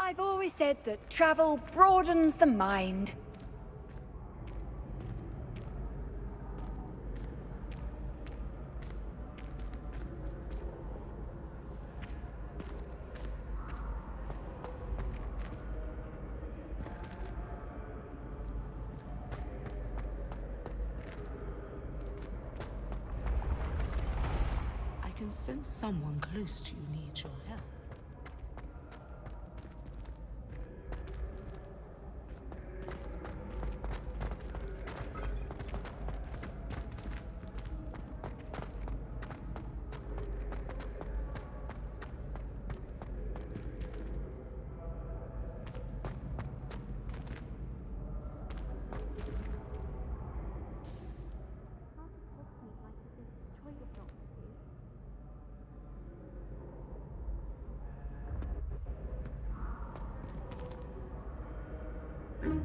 I've always said that travel broadens the mind. I can sense someone close to you needs your help.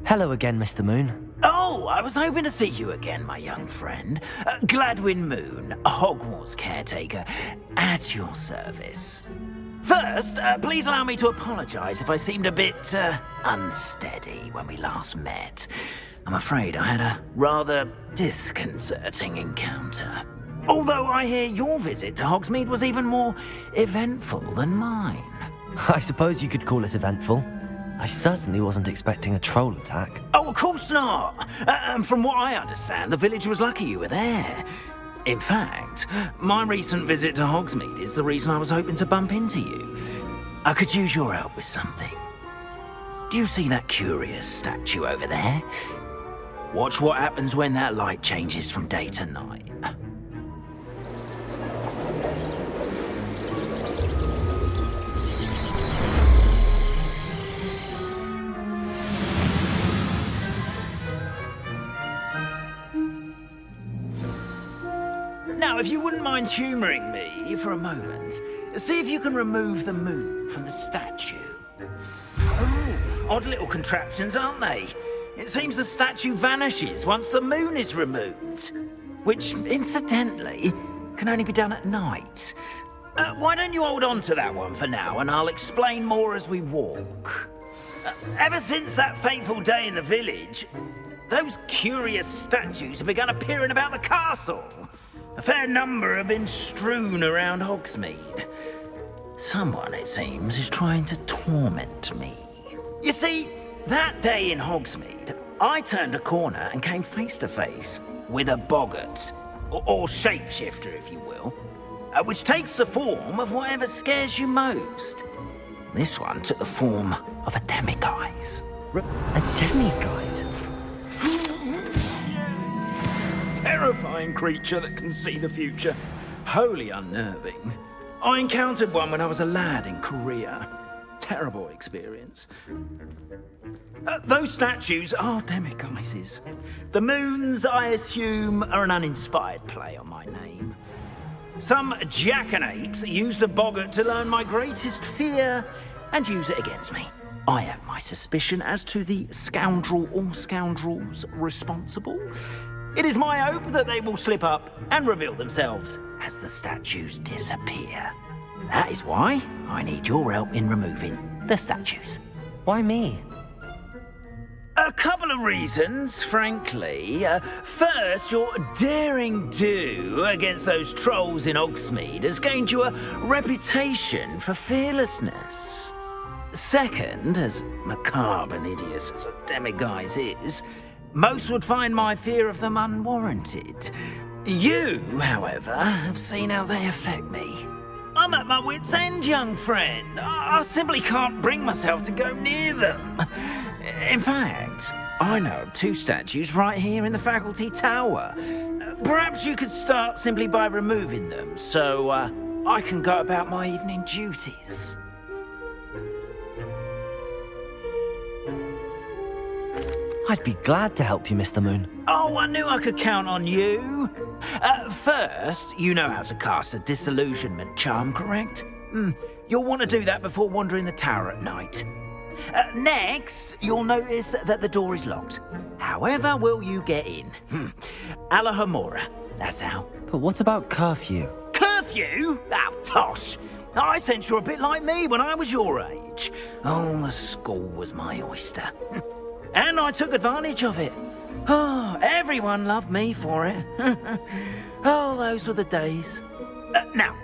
Hello again, Mr. Moon. Oh, I was hoping to see you again, my young friend. Gladwin Moon, Hogwarts caretaker, at your service. First, please allow me to apologise if I seemed a bit unsteady when we last met. I'm afraid I had a rather disconcerting encounter. Although I hear your visit to Hogsmeade was even more eventful than mine. I suppose you could call it eventful. I certainly wasn't expecting a troll attack. Oh, of course not. And from what I understand, the village was lucky you were there. In fact, my recent visit to Hogsmeade is the reason I was hoping to bump into you. I could use your help with something. Do you see that curious statue over there? Watch what happens when that light changes from day to night. Now, if you wouldn't mind humouring me for a moment, see if you can remove the moon from the statue. Oh, odd little contraptions, aren't they? It seems the statue vanishes once the moon is removed, which, incidentally, can only be done at night. Why don't you hold on to that one for now, and I'll explain more as we walk. Ever since that fateful day in the village, those curious statues have begun appearing about the castle. A fair number have been strewn around Hogsmeade. Someone, it seems, is trying to torment me. You see, that day in Hogsmeade, I turned a corner and came face to face with a boggart, or shapeshifter, if you will, which takes the form of whatever scares you most. This one took the form of a demiguise. A demiguise? Terrifying creature that can see the future. Wholly unnerving. I encountered one when I was a lad in Korea. Terrible experience. Those statues are demiguises. The moons, I assume, are an uninspired play on my name. Some jackanapes used a boggart to learn my greatest fear and use it against me. I have my suspicion as to the scoundrel or scoundrels responsible. It is my hope that they will slip up and reveal themselves as the statues disappear. That is why I need your help in removing the statues. Why me? A couple of reasons, frankly. First, your daring do against those trolls in Hogsmeade has gained you a reputation for fearlessness. Second, as macabre and hideous as a demiguise is, most would find my fear of them unwarranted. You, however, have seen how they affect me. I'm at my wit's end, young friend. I simply can't bring myself to go near them. In fact, I know of two statues right here in the faculty tower. Perhaps you could start simply by removing them, so I can go about my evening duties. I'd be glad to help you, Mr. Moon. Oh, I knew I could count on you. First, you know how to cast a disillusionment charm, correct? You'll want to do that before wandering the tower at night. Next, you'll notice that the door is locked. However will you get in? Alahomora, that's how. But what about curfew? Curfew? Oh, tosh. I sense you're a bit like me when I was your age. Oh, the school was my oyster. And I took advantage of it. Oh, everyone loved me for it. Oh, those were the days. Now,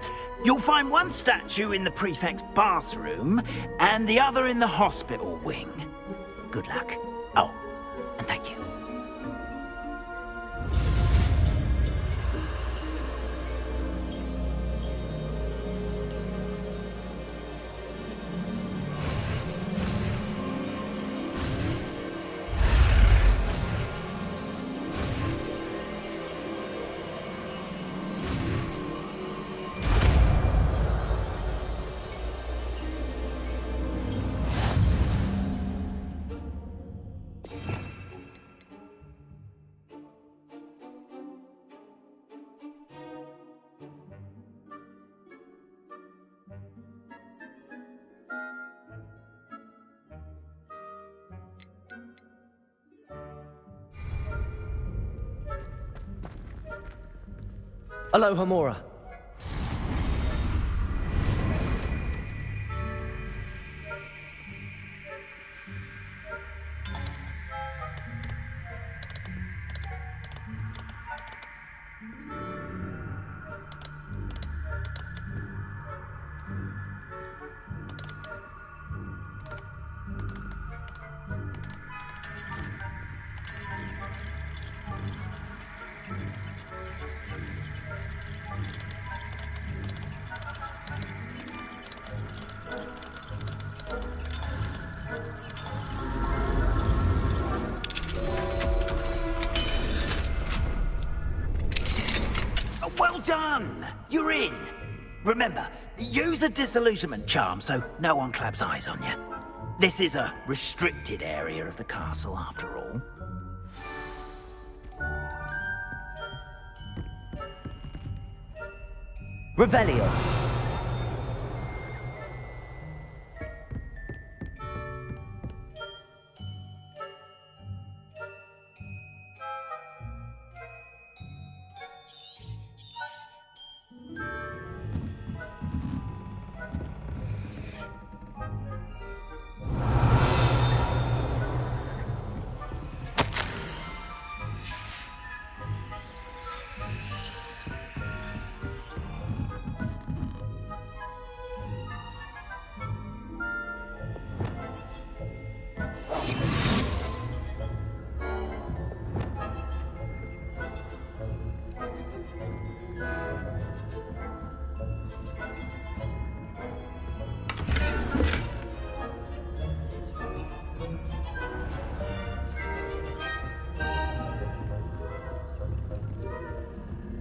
you'll find one statue in the prefect's bathroom and the other in the hospital wing. Good luck. Oh, and thank you. Hello, Hamura. Well done! You're in. Remember, use a disillusionment charm so no one claps eyes on you. This is a restricted area of the castle, after all. Revelio.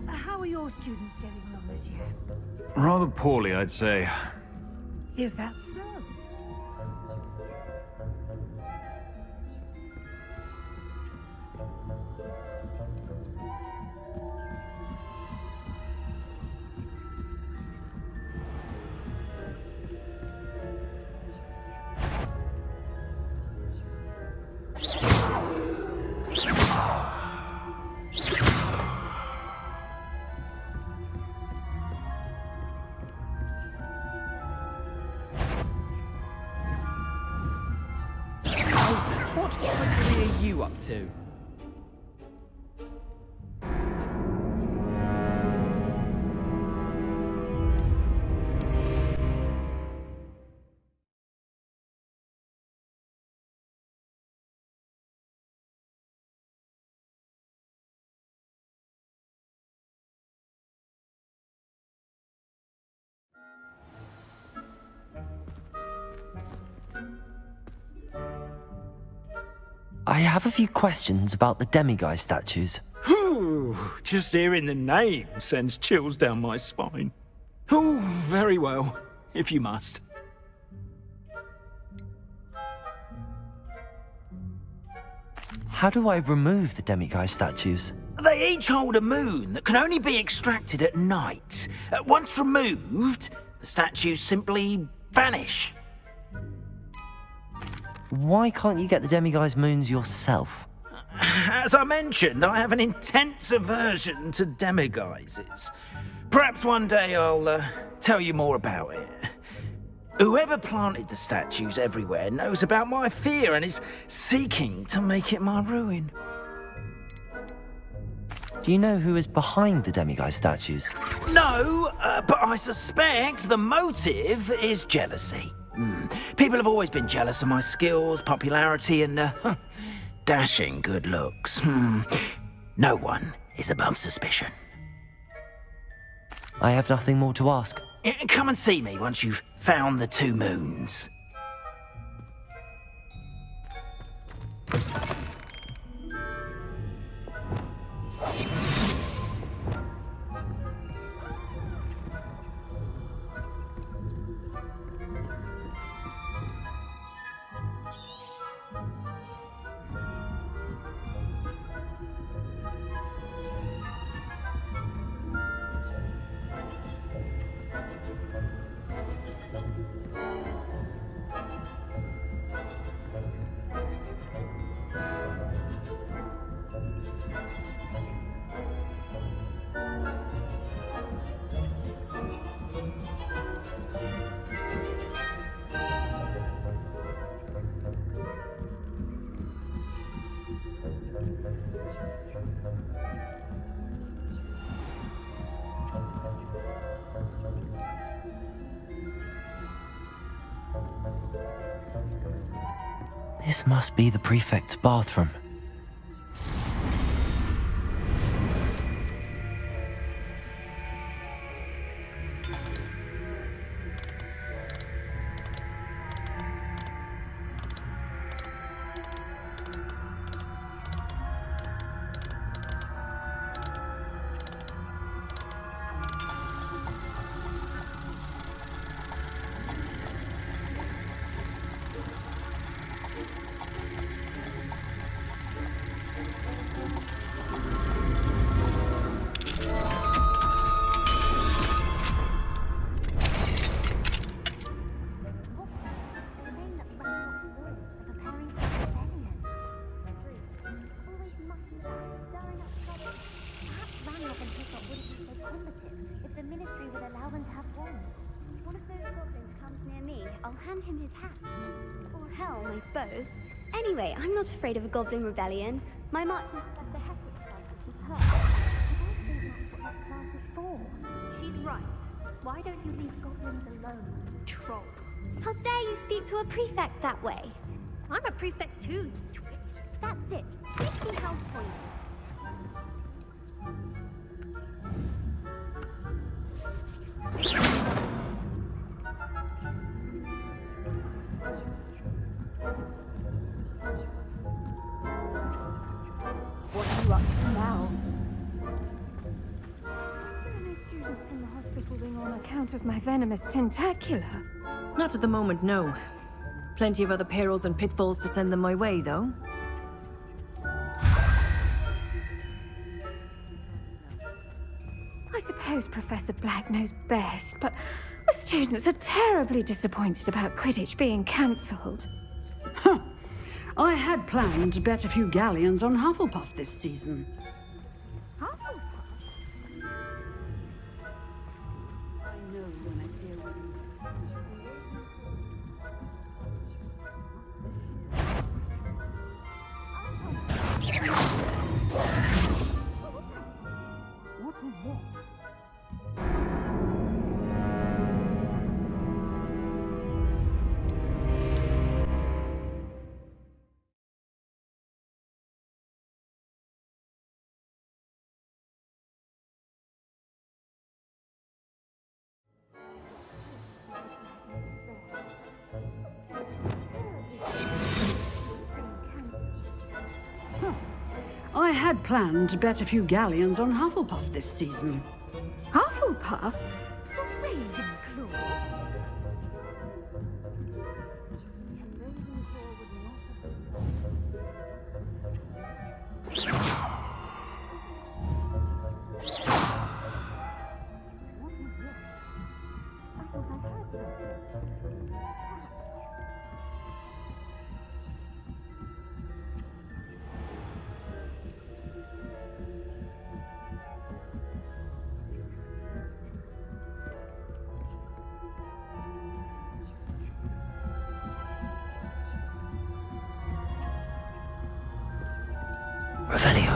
How are your students getting on this year? Rather poorly, I'd say. Is that so? What trickery are you up to? I have a few questions about the demiguise statues. Whew, just hearing the name sends chills down my spine. Oh, very well, if you must. How do I remove the demiguise statues? They each hold a moon that can only be extracted at night. Once removed, the statues simply vanish. Why can't you get the demiguise moons yourself? As I mentioned, I have an intense aversion to demiguises. Perhaps one day I'll tell you more about it. Whoever planted the statues everywhere knows about my fear and is seeking to make it my ruin. Do you know who is behind the demiguise statues? No, but I suspect the motive is jealousy. People have always been jealous of my skills, popularity, and dashing good looks. No one is above suspicion. I have nothing more to ask. Come and see me once you've found the 2 moons. This must be the prefect's bathroom. If the ministry would allow them to have wands. One of those goblins comes near me, I'll hand him his hat. Or helm, I suppose. Anyway, I'm not afraid of a goblin rebellion. My marksman Professor Hector's tried to keep her. I don't think that's what that class is for. She's right. Why don't you leave goblins alone, troll? How dare you speak to a prefect that way? I'm a prefect too, you twit. That's it. Make me how pointed. What are you up to now? There are no students in the hospital wing on account of my venomous tentacula. Not at the moment, no. Plenty of other perils and pitfalls to send them my way, though. I suppose Professor Black knows best, but the students are terribly disappointed about Quidditch being cancelled. Huh. I had planned to bet a few galleons on Hufflepuff this season. Hufflepuff? I know when I see a winning. What was that? I had planned to bet a few galleons on Hufflepuff this season. Hufflepuff? The Ravenclaw. And Ravenclaw would not What was this? I thought I heard something. Revelio.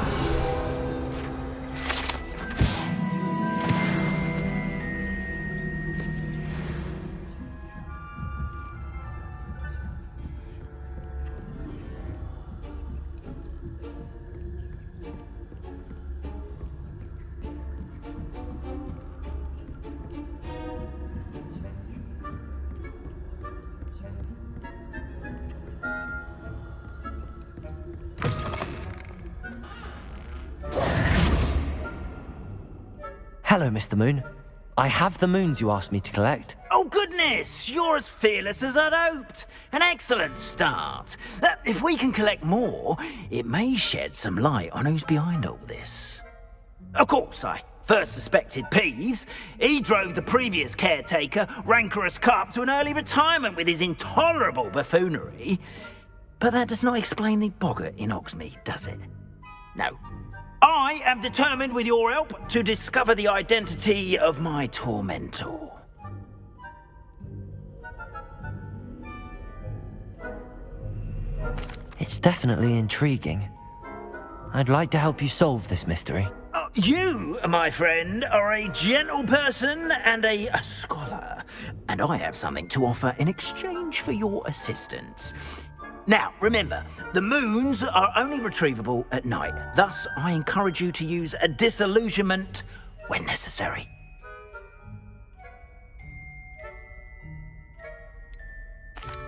Hello, Mr. Moon. I have the moons you asked me to collect. Oh, goodness! You're as fearless as I'd hoped. An excellent start. If we can collect more, it may shed some light on who's behind all this. Of course, I first suspected Peeves. He drove the previous caretaker, Rancorous Carp, to an early retirement with his intolerable buffoonery. But that does not explain the boggart in Hogsmeade, does it? No. I am determined, with your help, to discover the identity of my tormentor. It's definitely intriguing. I'd like to help you solve this mystery. You, my friend, are a gentle person and a scholar, and I have something to offer in exchange for your assistance. Now, remember, the moons are only retrievable at night. Thus, I encourage you to use a disillusionment when necessary.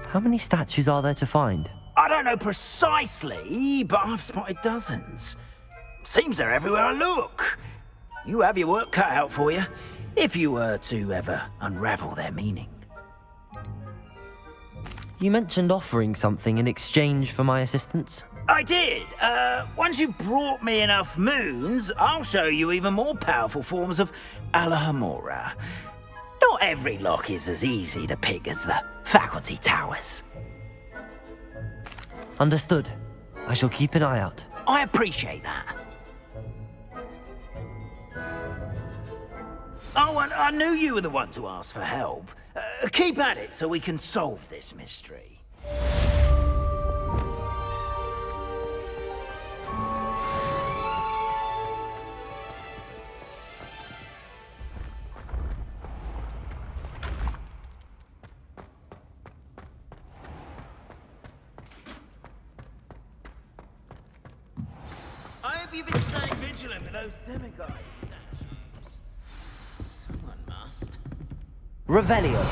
How many statues are there to find? I don't know precisely, but I've spotted dozens. Seems they're everywhere I look. You have your work cut out for you, if you were to ever unravel their meaning. You mentioned offering something in exchange for my assistance? I did. Once you've brought me enough moons, I'll show you even more powerful forms of Alohomora. Not every lock is as easy to pick as the faculty towers. Understood. I shall keep an eye out. I appreciate that. Oh, and I knew you were the one to ask for help. Keep at it so we can solve this mystery. I hope you've been staying vigilant with those demiguise statues. Someone must. Revelio.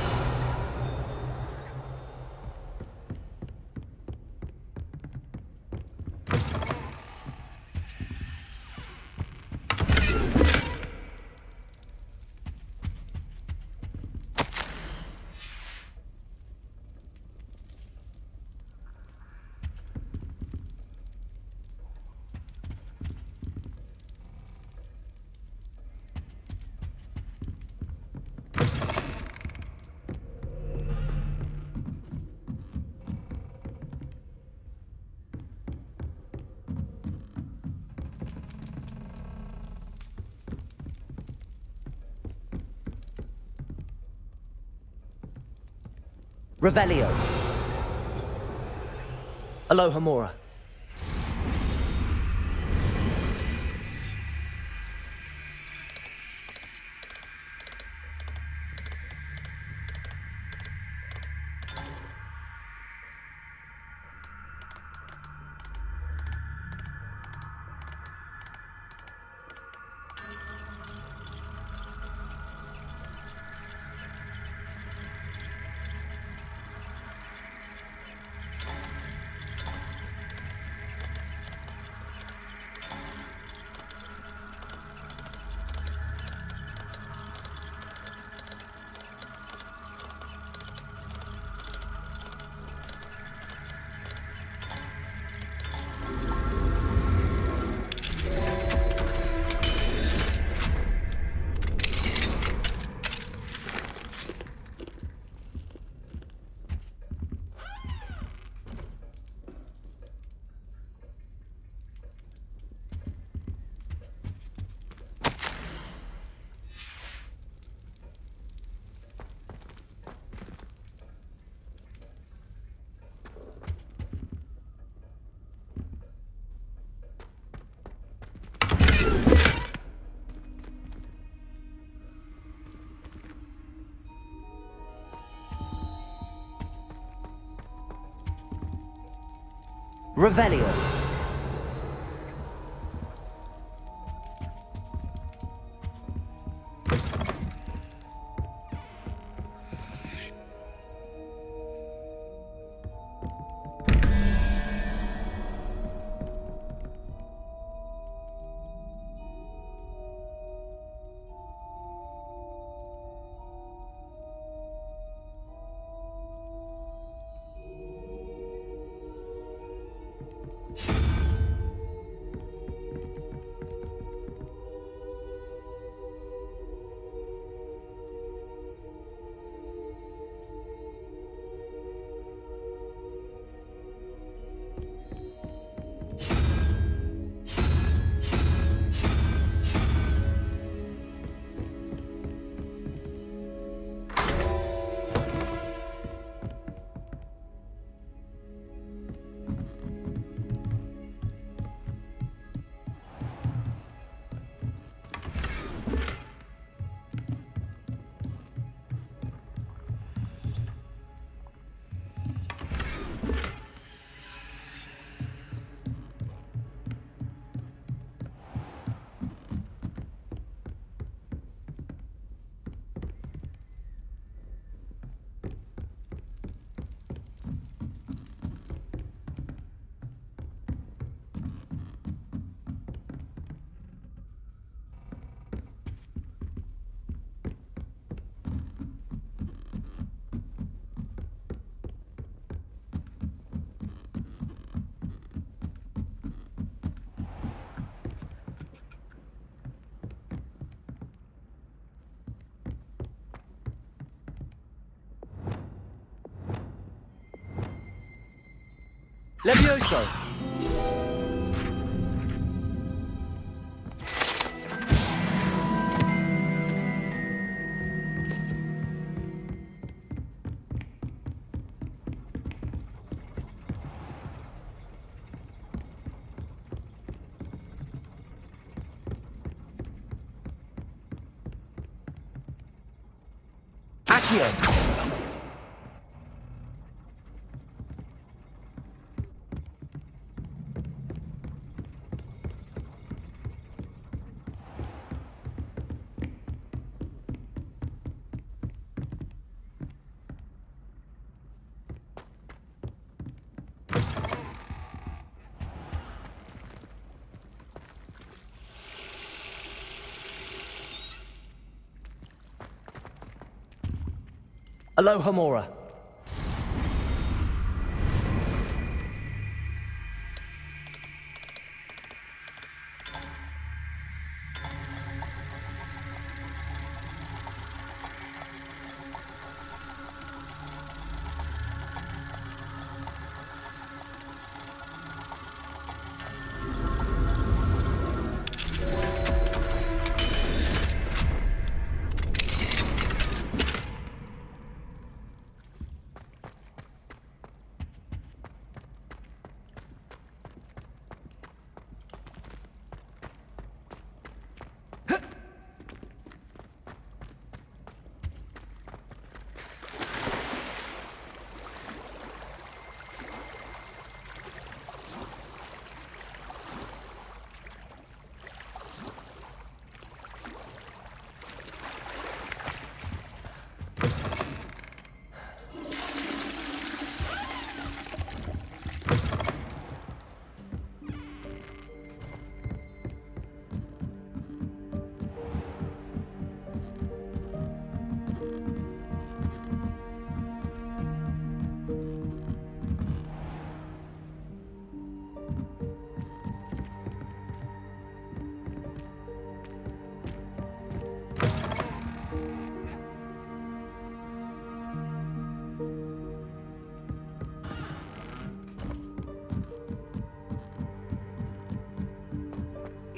Revelio. Alohomora. Revelio. Levioso! Accio! Aloha Mora.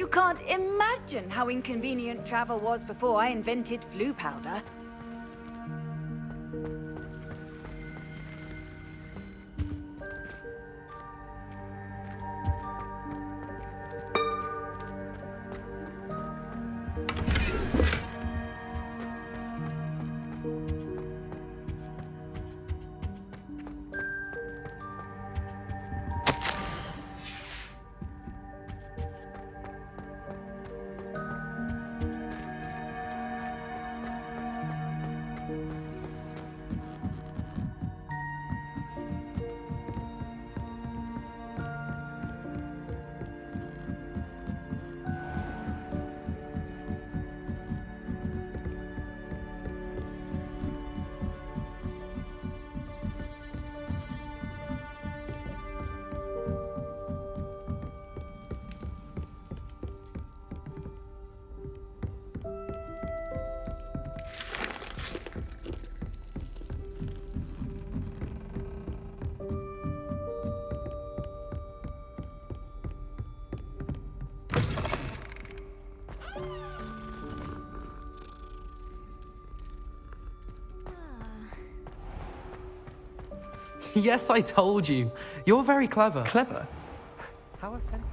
You can't imagine how inconvenient travel was before I invented flu powder. Yes, I told you. You're very clever. Clever? How offensive.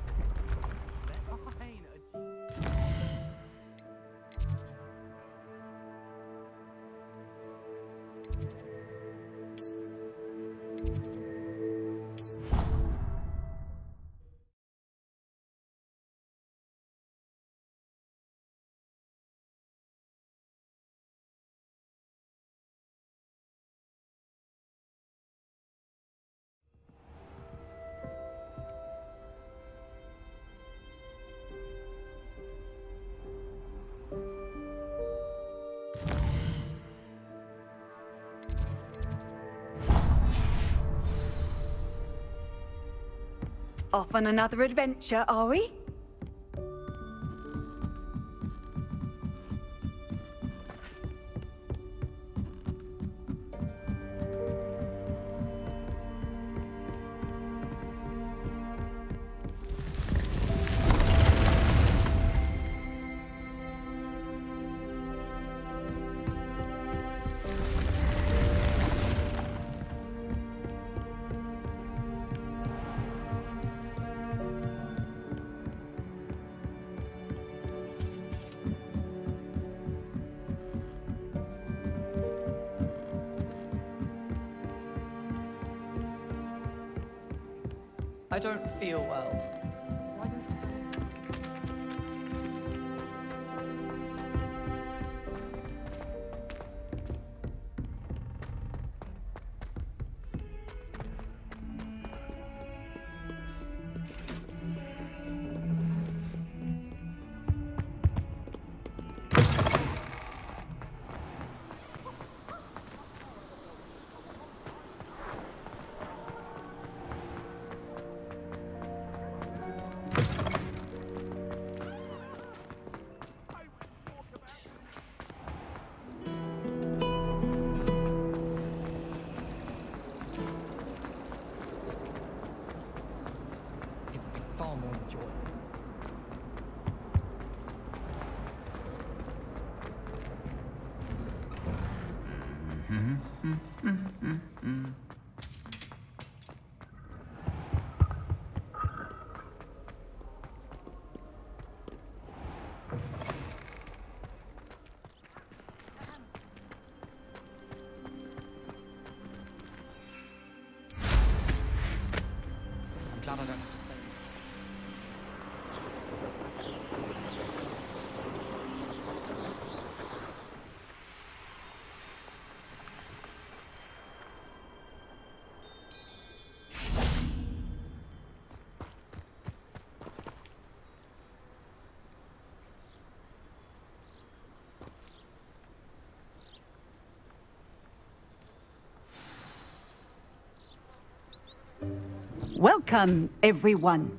Off on another adventure, are we? I don't feel well. Far more enjoyable. I'm glad I don't have to stay. Welcome, everyone.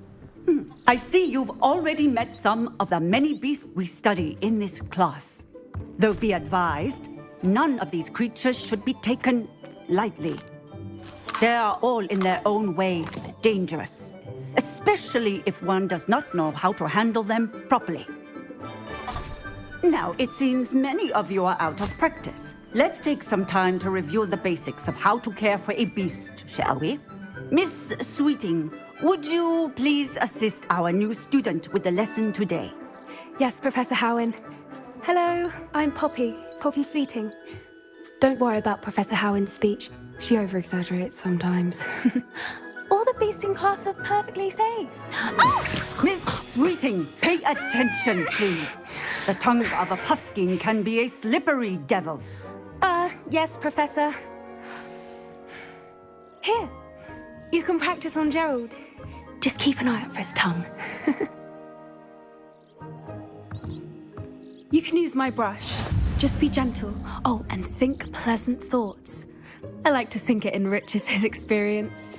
I see you've already met some of the many beasts we study in this class. Though be advised, none of these creatures should be taken lightly. They are all in their own way dangerous, especially if one does not know how to handle them properly. Now, it seems many of you are out of practice. Let's take some time to review the basics of how to care for a beast, shall we? Miss Sweeting, would you please assist our new student with the lesson today? Yes, Professor Howen. Hello, I'm Poppy Sweeting. Don't worry about Professor Howen's speech. She over-exaggerates sometimes. All the beasts in class are perfectly safe. Oh! Miss Sweeting, pay attention, please. The tongue of a puffskein can be a slippery devil. Yes, Professor. Here, you can practice on Gerald. Just keep an eye out for his tongue. You can use my brush. Just be gentle. Oh, and think pleasant thoughts. I like to think it enriches his experience.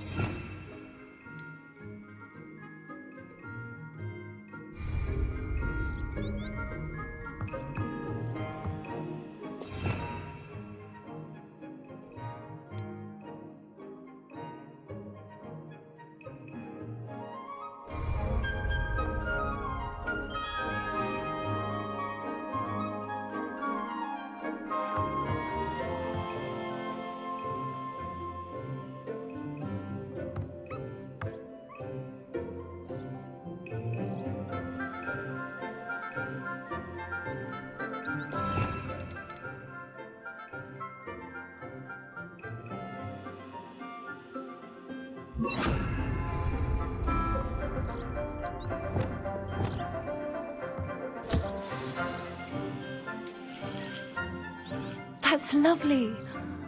That's lovely.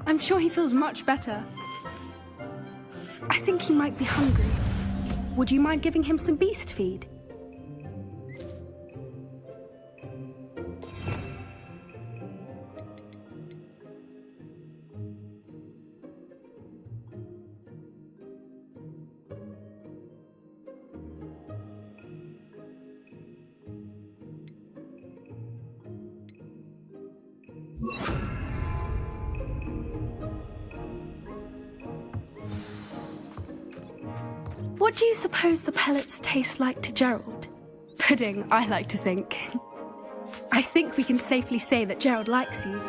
I'm sure he feels much better. I think he might be hungry. Would you mind giving him some beast feed? What do you suppose the pellets taste like to Gerald? Pudding, I like to think. I think we can safely say that Gerald likes you.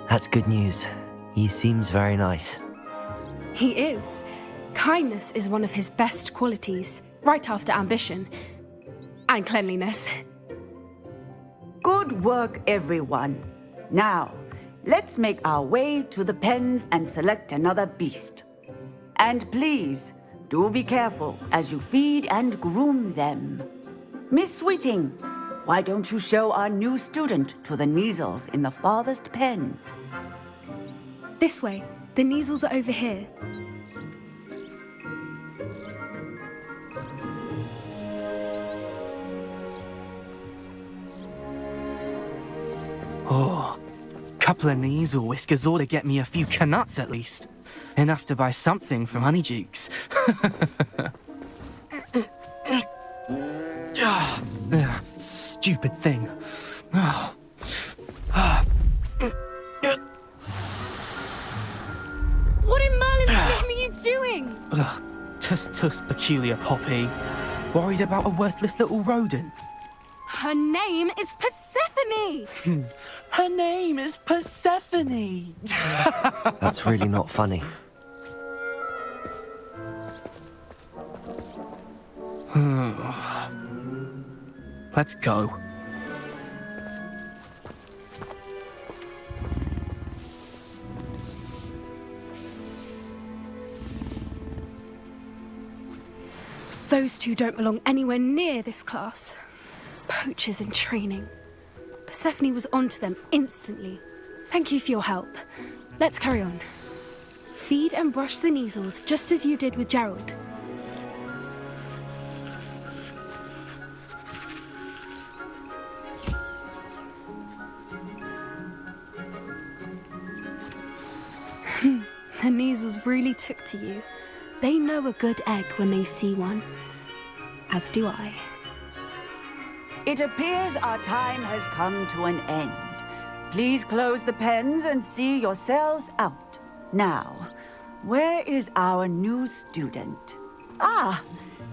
That's good news. He seems very nice. He is. Kindness is one of his best qualities, right after ambition. And cleanliness. Good work, everyone. Now, let's make our way to the pens and select another beast. And please, do be careful as you feed and groom them. Miss Sweeting, why don't you show our new student to the Kneazles in the farthest pen? This way. The Kneazles are over here. Oh, couple of Kneazle whiskers ought to get me a few canuts at least. Enough to buy something from Honeydukes. Stupid thing. What in Merlin's name are you doing? Tuss, peculiar Poppy. Worried about a worthless little rodent. Her name is Persephone! Her name is Persephone! That's really not funny. Let's go. Those two don't belong anywhere near this class. Poachers in training. Persephone was onto them instantly. Thank you for your help. Let's carry on. Feed and brush the Kneazles just as you did with Gerald. The Kneazles really took to you. They know a good egg when they see one. As do I. It appears our time has come to an end. Please close the pens and see yourselves out. Now, where is our new student? Ah,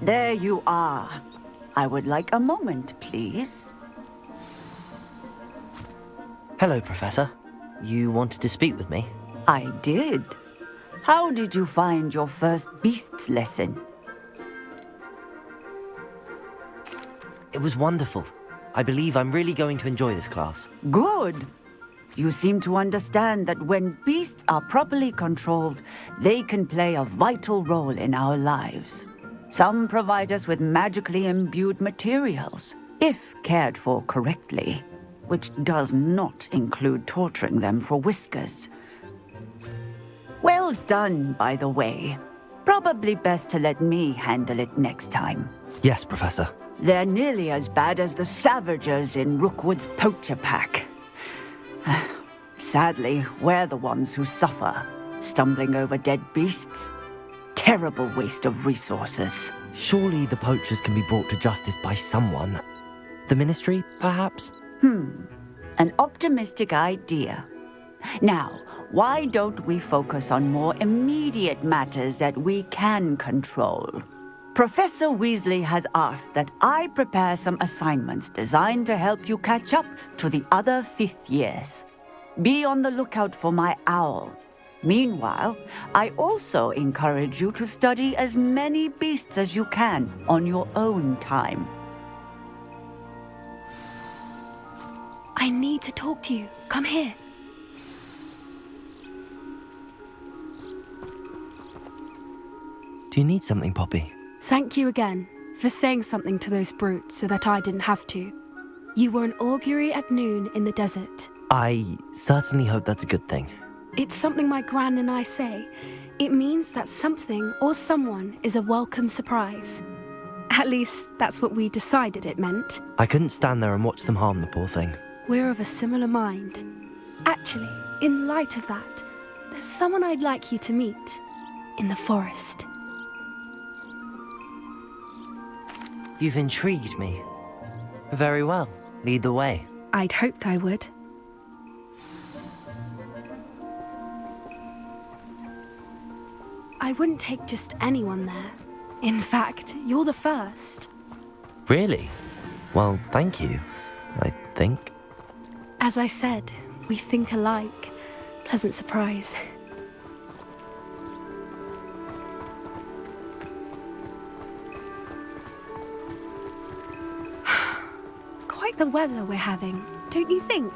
there you are. I would like a moment, please. Hello, Professor. You wanted to speak with me? I did. How did you find your first beasts lesson? It was wonderful. I believe I'm really going to enjoy this class. Good. You seem to understand that when beasts are properly controlled, they can play a vital role in our lives. Some provide us with magically imbued materials, if cared for correctly, which does not include torturing them for whiskers. Well done, by the way. Probably best to let me handle it next time. Yes, Professor. They're nearly as bad as the Savagers in Rookwood's poacher pack. Sadly, we're the ones who suffer, stumbling over dead beasts. Terrible waste of resources. Surely the poachers can be brought to justice by someone. The Ministry, perhaps? An optimistic idea. Now, why don't we focus on more immediate matters that we can control? Professor Weasley has asked that I prepare some assignments designed to help you catch up to the other fifth years. Be on the lookout for my owl. Meanwhile, I also encourage you to study as many beasts as you can on your own time. I need to talk to you. Come here. Do you need something, Poppy? Thank you again for saying something to those brutes so that I didn't have to. You were an augury at noon in the desert. I certainly hope that's a good thing. It's something my gran and I say. It means that something or someone is a welcome surprise. At least, that's what we decided it meant. I couldn't stand there and watch them harm the poor thing. We're of a similar mind. Actually, in light of that, there's someone I'd like you to meet in the forest. You've intrigued me. Very well. Lead the way. I'd hoped I would. I wouldn't take just anyone there. In fact, you're the first. Really? Well, thank you, I think. As I said, we think alike. Pleasant surprise. Quite the weather we're having, don't you think?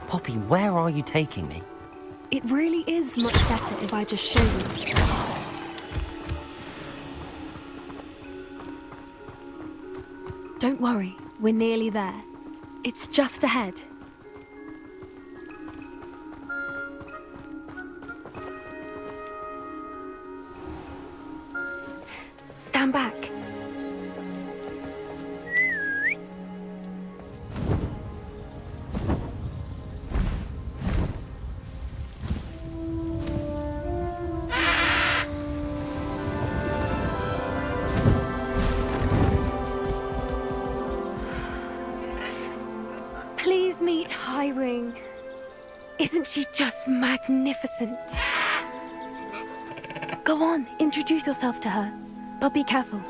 Poppy, where are you taking me? It really is much better if I just show you. Don't worry, we're nearly there. It's just ahead. Stand back. Please meet Highwing. Isn't she just magnificent? Go on, introduce yourself to her. But be careful.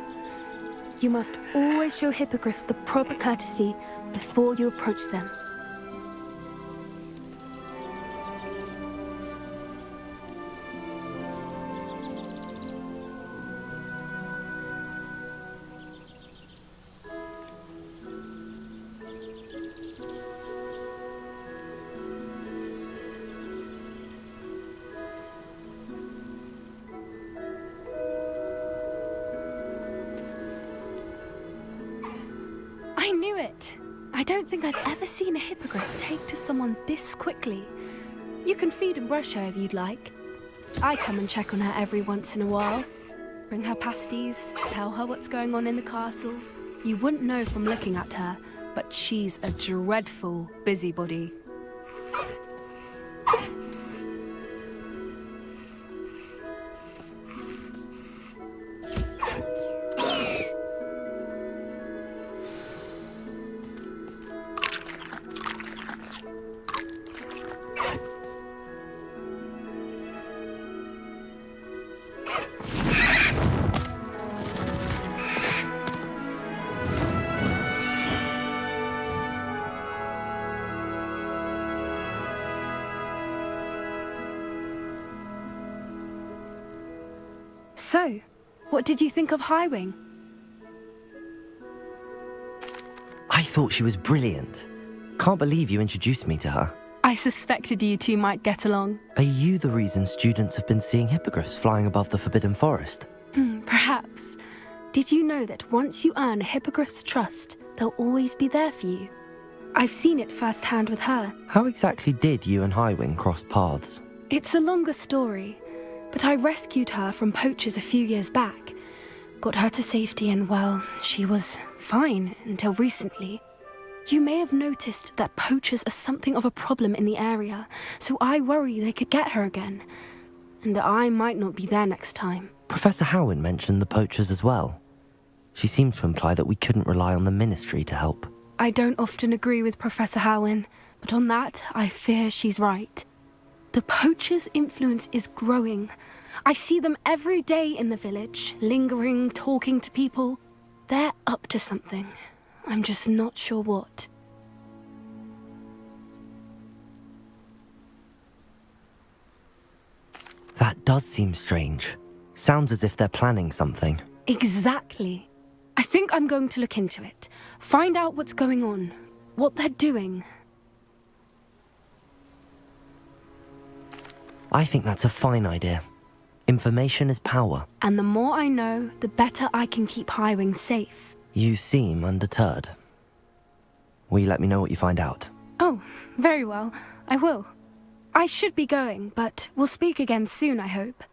You must always show hippogriffs the proper courtesy before you approach them. I knew it! I don't think I've ever seen a hippogriff take to someone this quickly. You can feed and brush her if you'd like. I come and check on her every once in a while. Bring her pasties, tell her what's going on in the castle. You wouldn't know from looking at her, but she's a dreadful busybody. So, what did you think of Highwing? I thought she was brilliant. Can't believe you introduced me to her. I suspected you two might get along. Are you the reason students have been seeing hippogriffs flying above the Forbidden Forest? Perhaps. Did you know that once you earn a hippogriff's trust, they'll always be there for you? I've seen it firsthand with her. How exactly did you and Highwing cross paths? It's a longer story, but I rescued her from poachers a few years back. Got her to safety and, well, she was fine until recently. You may have noticed that poachers are something of a problem in the area, so I worry they could get her again. And I might not be there next time. Professor Howin mentioned the poachers as well. She seemed to imply that we couldn't rely on the Ministry to help. I don't often agree with Professor Howin, but on that, I fear she's right. The poachers' influence is growing. I see them every day in the village, lingering, talking to people. They're up to something. I'm just not sure what. That does seem strange. Sounds as if they're planning something. Exactly. I think I'm going to look into it. Find out what's going on, what they're doing. I think that's a fine idea. Information is power. And the more I know, the better I can keep Highwing safe. You seem undeterred. Will you let me know what you find out? Oh, very well. I will. I should be going, but we'll speak again soon, I hope.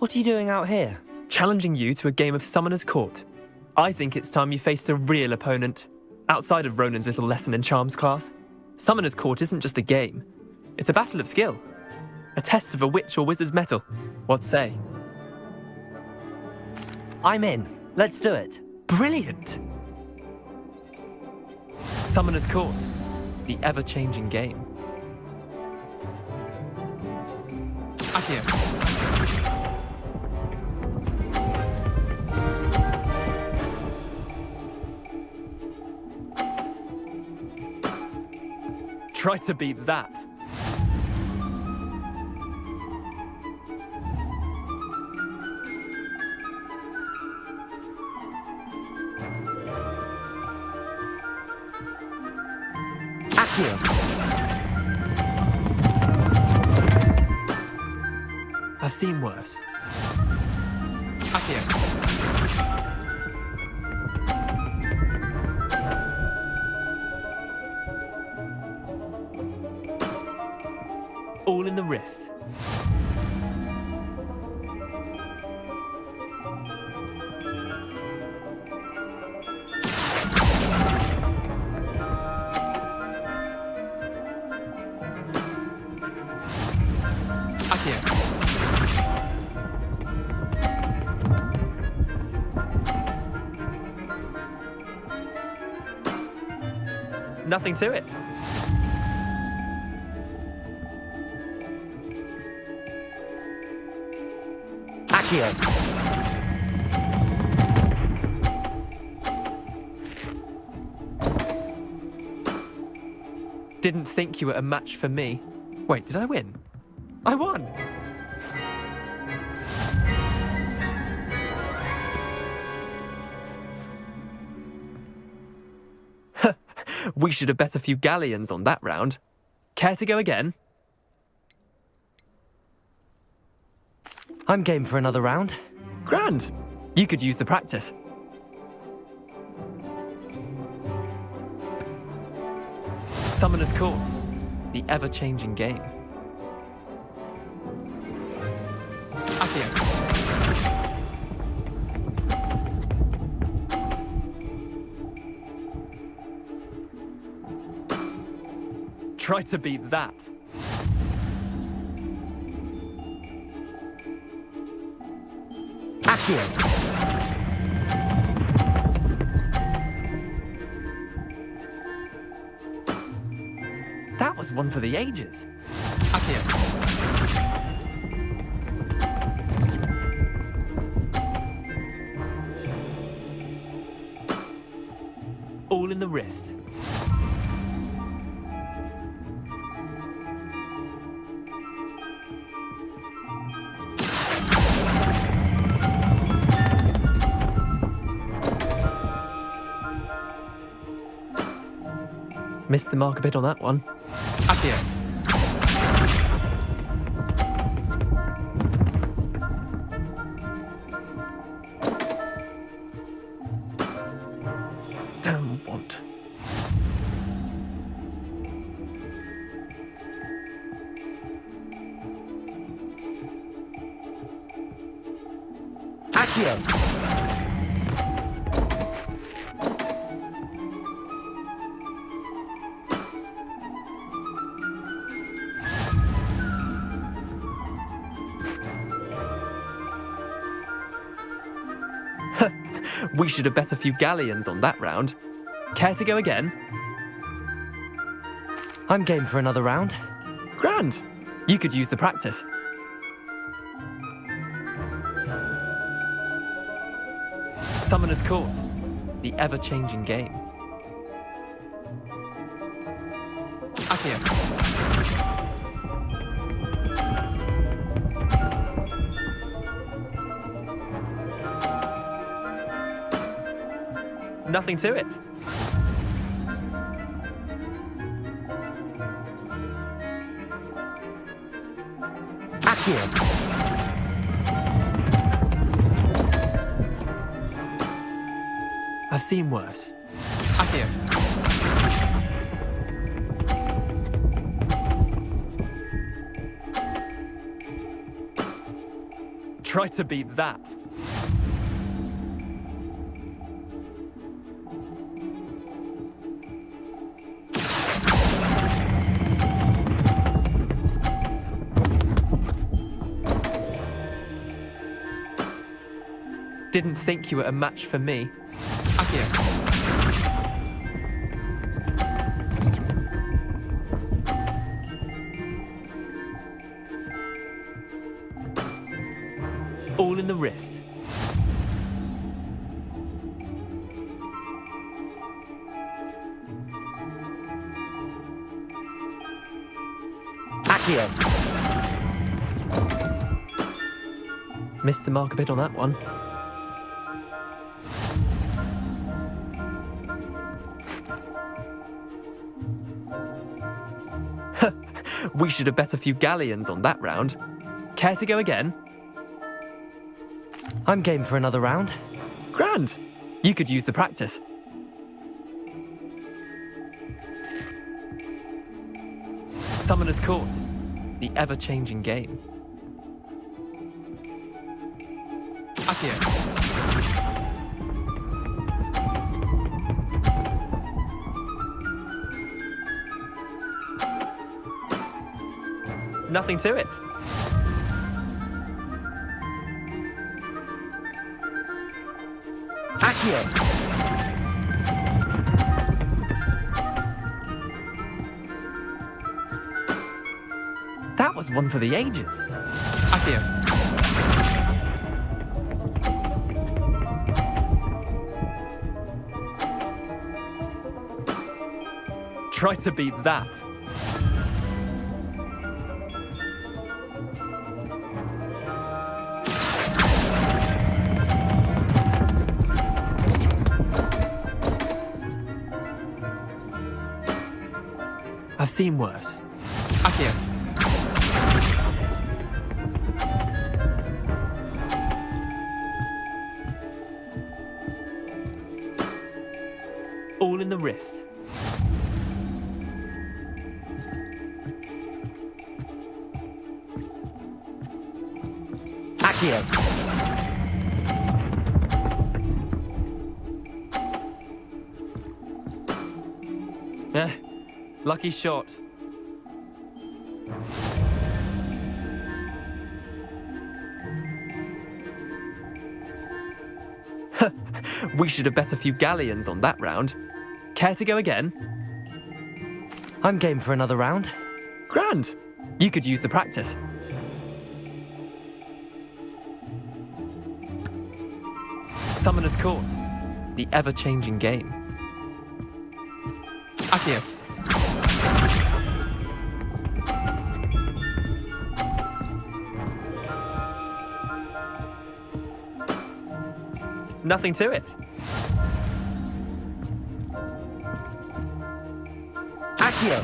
What are you doing out here? Challenging you to a game of Summoner's Court. I think it's time you faced a real opponent, outside of Ronan's little lesson in charms class. Summoner's Court isn't just a game. It's a battle of skill. A test of a witch or wizard's mettle. What say? I'm in. Let's do it. Brilliant! Summoner's Court. The ever-changing game. Accio. Try to beat that. Accio. I've seen worse. Accio. All in the wrist. Accio. Nothing to it. Accio. Didn't think you were a match for me. Wait, did I win? I won! We should have bet a few galleons on that round. Care to go again? I'm game for another round. Grand. You could use the practice. Summoner's Court. The ever-changing game. Accio. Try to beat that. Accio. That was one for the ages. Accio. All in the wrist. Missed the mark a bit on that one. Accio. Don't want. Accio. We should have bet a few galleons on that round. Care to go again? I'm game for another round. Grand. You could use the practice. Summoner's Court. The ever-changing game. Accio. Nothing to it. Accio. I've seen worse. Accio. Try to beat that. Didn't think you were a match for me. Akio. All in the wrist. Akio. Missed the mark a bit on that one. We should have bet a few galleons on that round. Care to go again? I'm game for another round. Grand. You could use the practice. Summoner's Court. The ever-changing game. Akio. Nothing to it. Akio. That was one for the ages. Akio. Try to beat that. I've seen worse. Akio. All in the wrist. Akio. Lucky shot. We should have bet a few galleons on that round. Care to go again? I'm game for another round. Grand. You could use the practice. Summoner's Court. The ever-changing game. Akio. Nothing to it. Akio.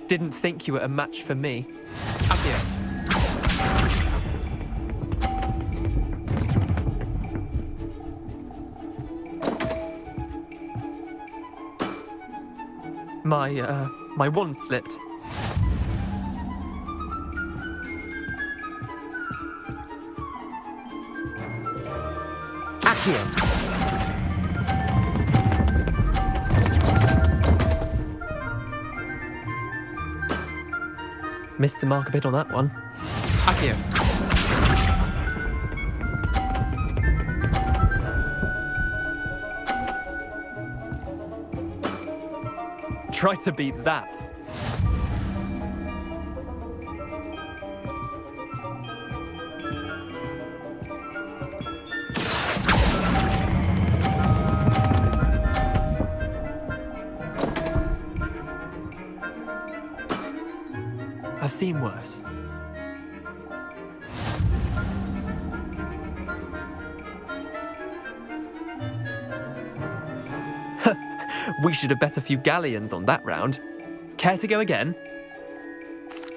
Didn't think you were a match for me. Akio. My wand slipped. Akio. Missed the mark a bit on that one. Akio. Try to beat that. I've seen worse. We should have bet a few galleons on that round. Care to go again?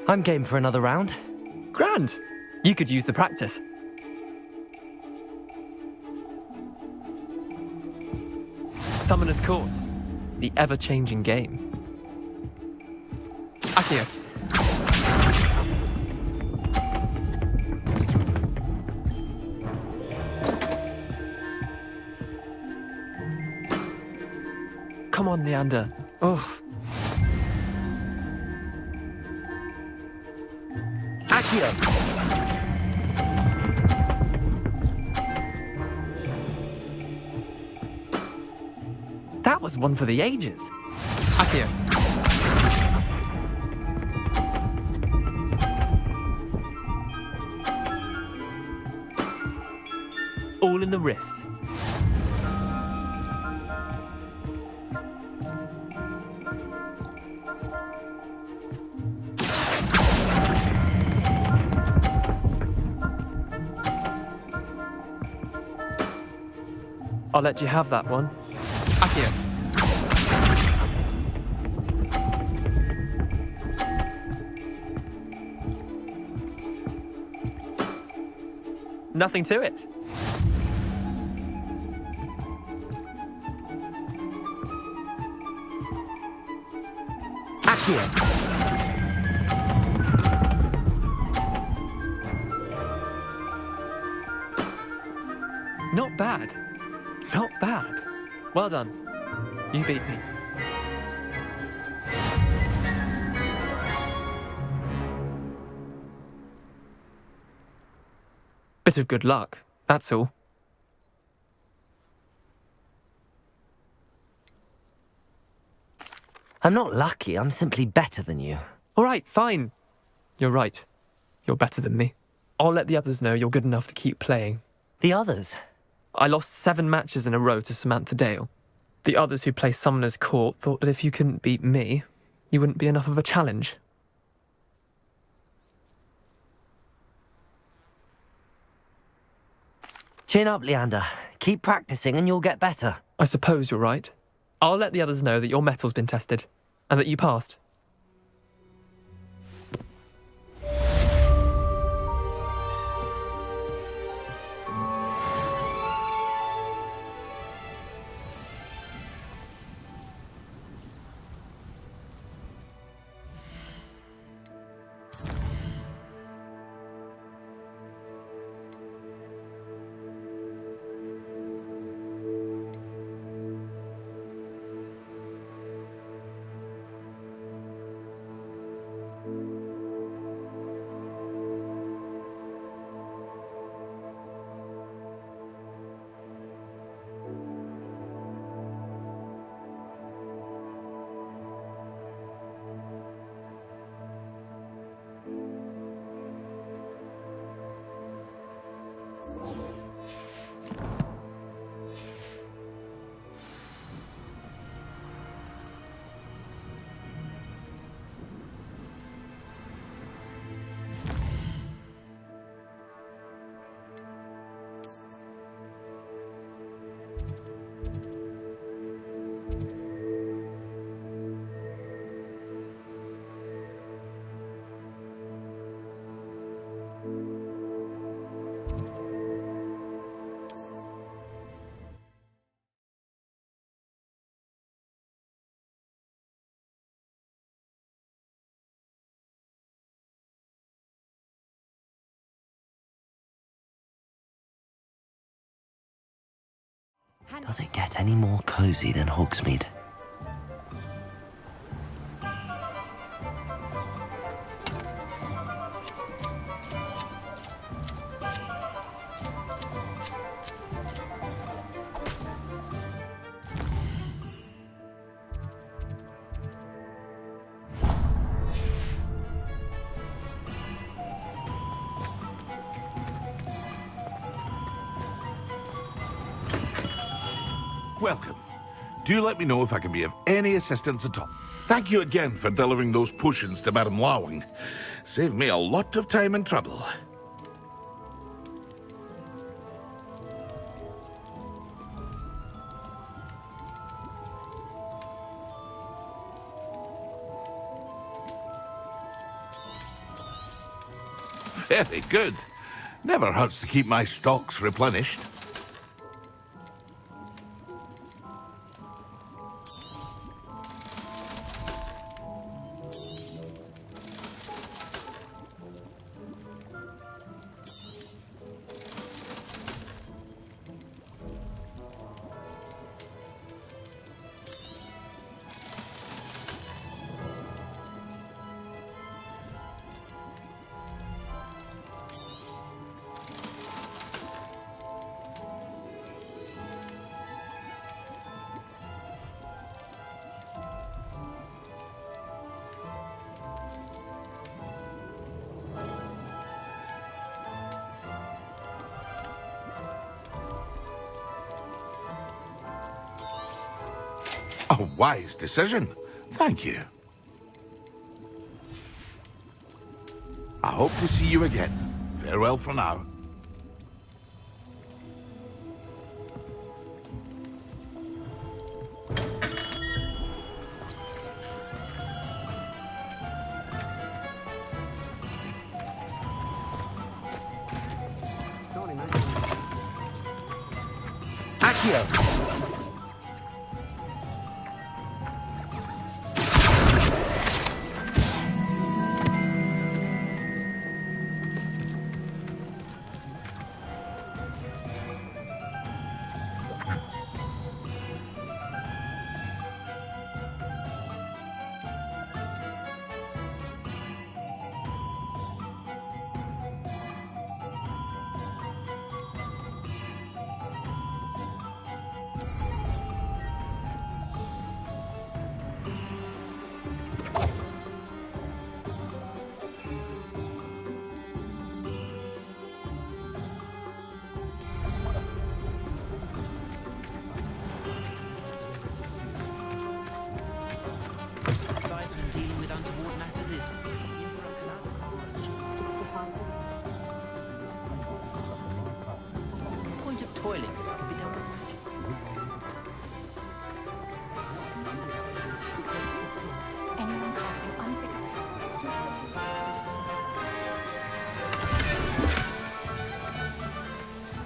I'm game for another round. Grand. You could use the practice. Summoner's Court. The ever-changing game. Accio. Come on, Leander. Oh. Accio! That was one for the ages. Accio. All in the wrist. I'll let you have that one. Accio. Nothing to it. Accio. Not bad. Not bad. Well done. You beat me. Bit of good luck, that's all. I'm not lucky, I'm simply better than you. All right, fine. You're right. You're better than me. I'll let the others know you're good enough to keep playing. The others? I lost 7 matches in a row to Samantha Dale. The others who play Summoner's Court thought that if you couldn't beat me, you wouldn't be enough of a challenge. Chin up, Leander. Keep practicing and you'll get better. I suppose you're right. I'll let the others know that your metal's been tested, and that you passed. Does it get any more cozy than Hogsmeade? Welcome. Do let me know if I can be of any assistance at all. Thank you again for delivering those potions to Madame Lawing. Saved me a lot of time and trouble. Very good. Never hurts to keep my stocks replenished. A wise decision. Thank you. I hope to see you again. Farewell for now. Accio!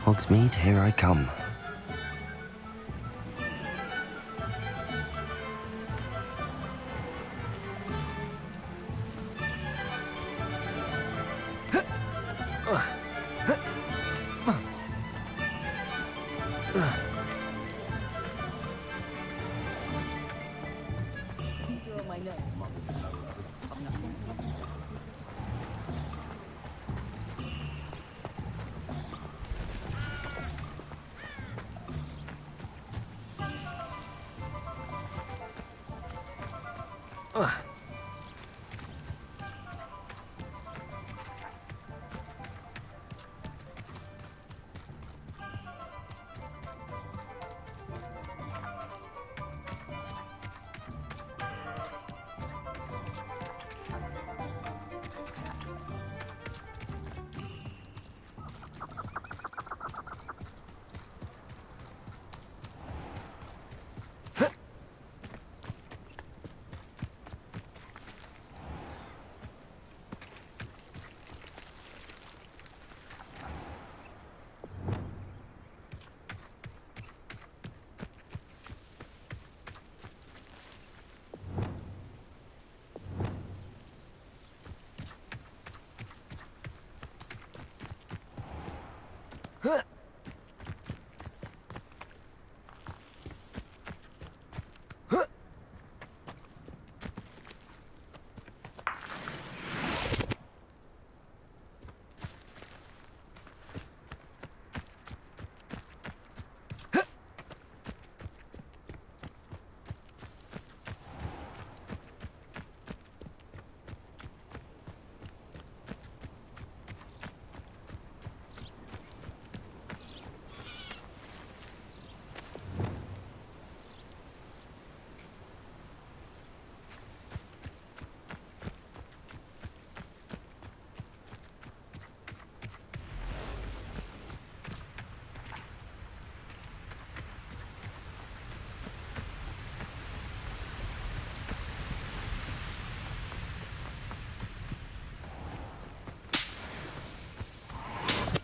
Hogsmeade, here I come.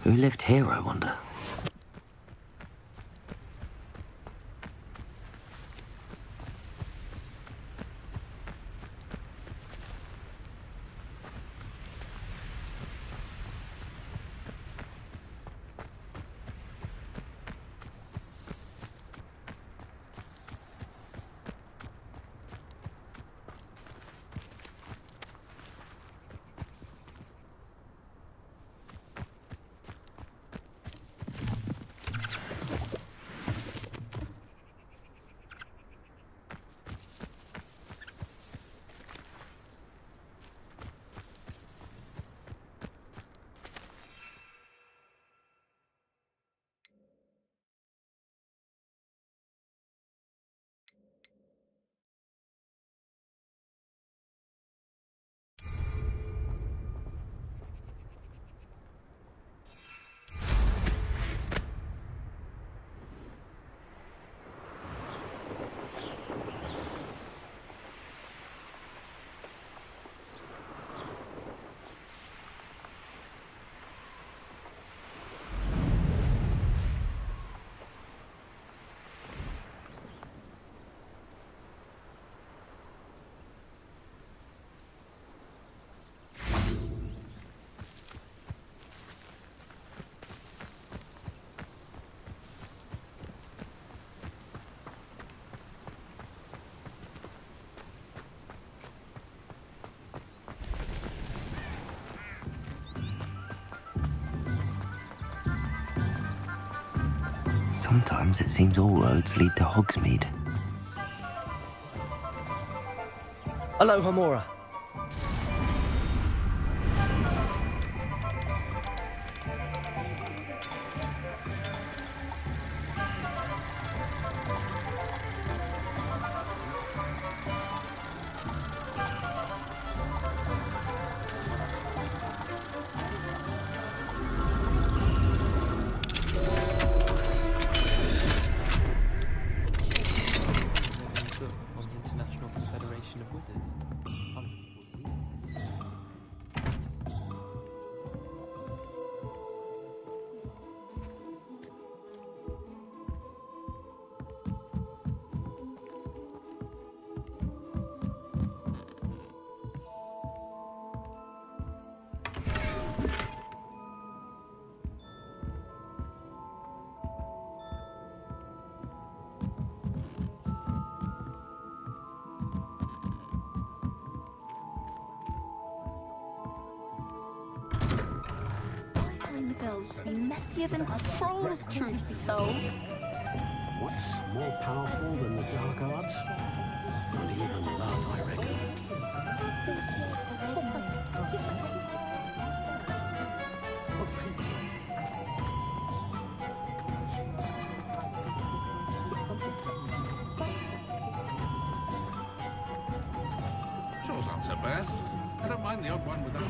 Who lived here, I wonder? Sometimes it seems all roads lead to Hogsmeade. Aloha Mora. On the International Federation of Wizards. I find the girls to be messier than trolls, truth be told. What's more powerful than the dark arts? Not even love, I reckon. Shows aren't so bad. I don't mind the odd one without that.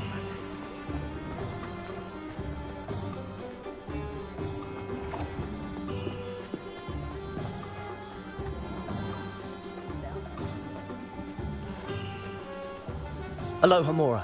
Aloha Mora.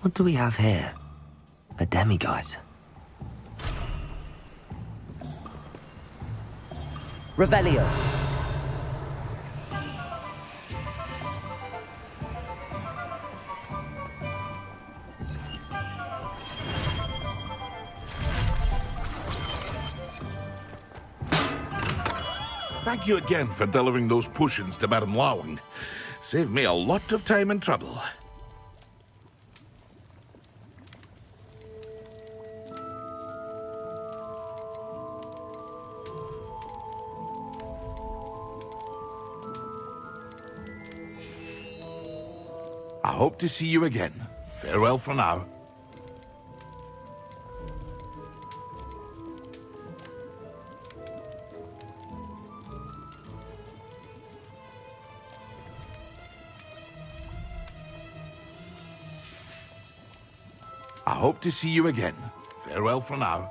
What do we have here? A demiguise. Revelio. Thank you again for delivering those potions to Madame Lawing. Saved me a lot of time and trouble. I hope to see you again. Farewell for now. I hope to see you again. Farewell for now.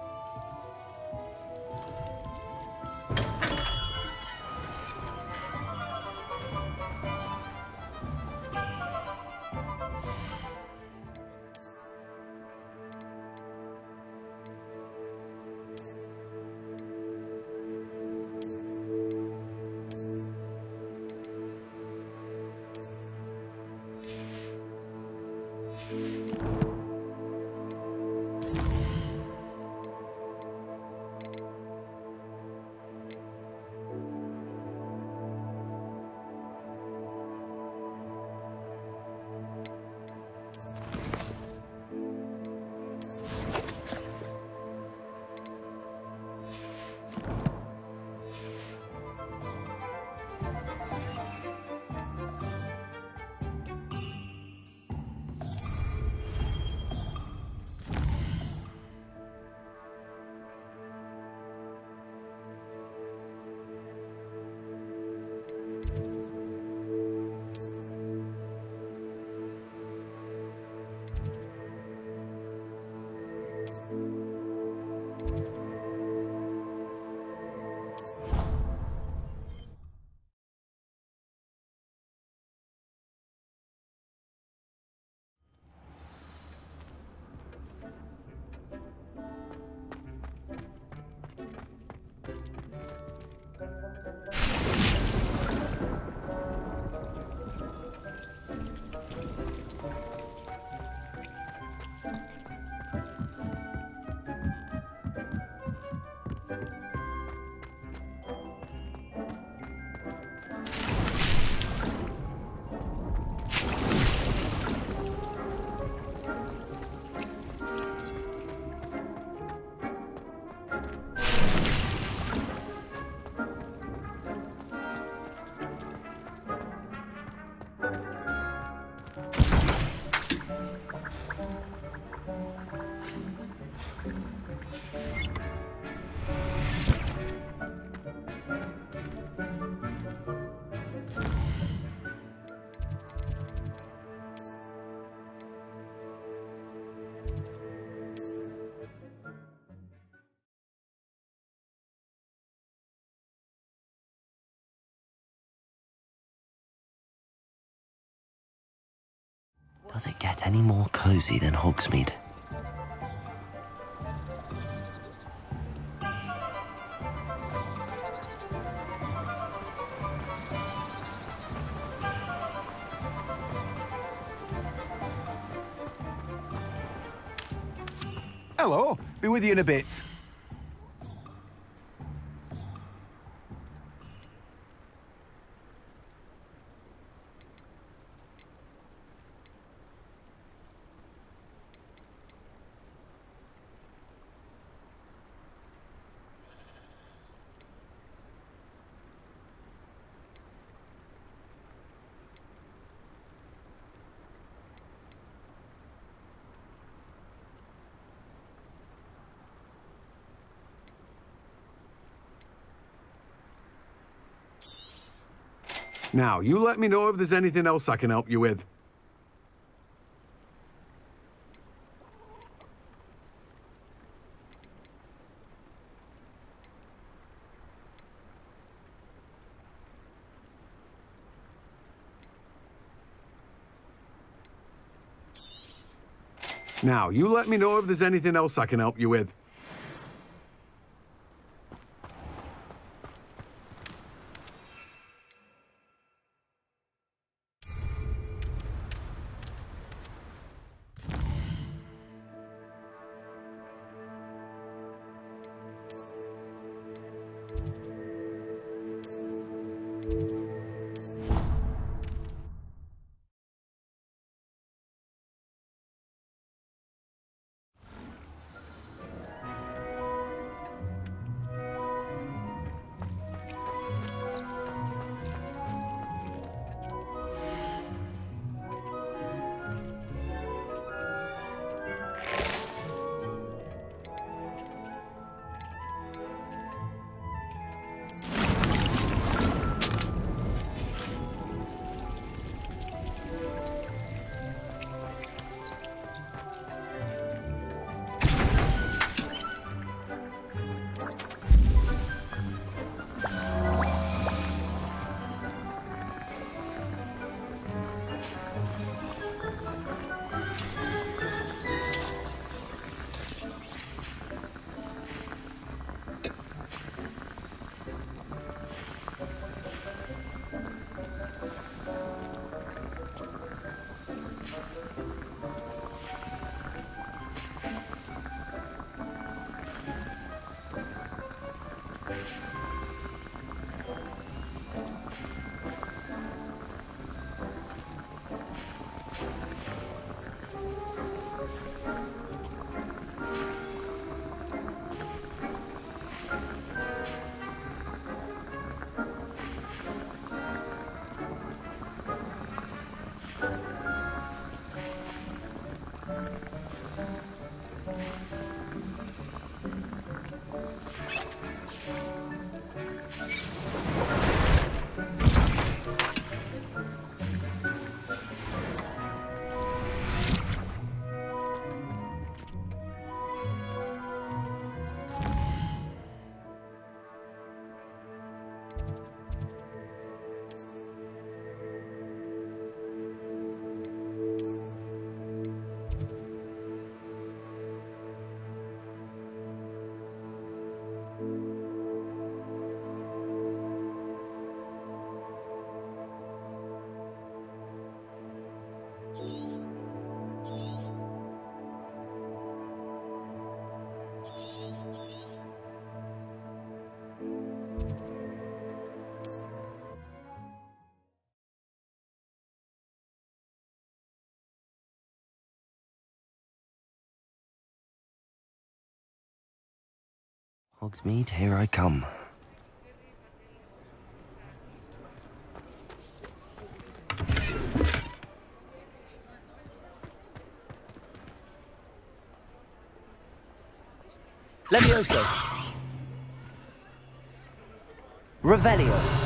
Does it get any more cozy than Hogsmeade? Hello. Be with you in a bit. Now, you let me know if there's anything else I can help you with. Now, you let me know if there's anything else I can help you with. Hogsmeade, here I come. Levioso. Revelio.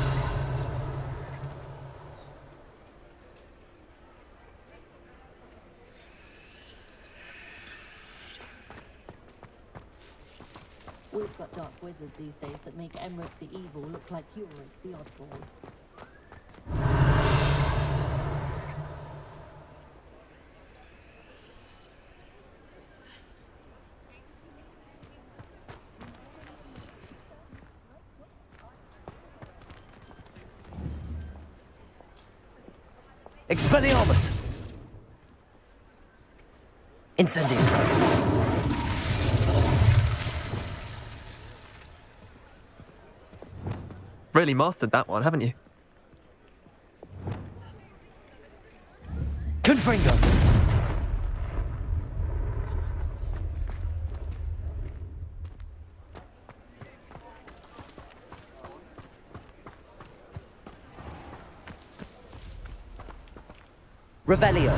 We've got dark wizards these days that make Emmerich the Evil look like Ulrich the Oddball. Expelliarmus! Incendium! Really mastered that one, haven't you? Confringo! Revelio.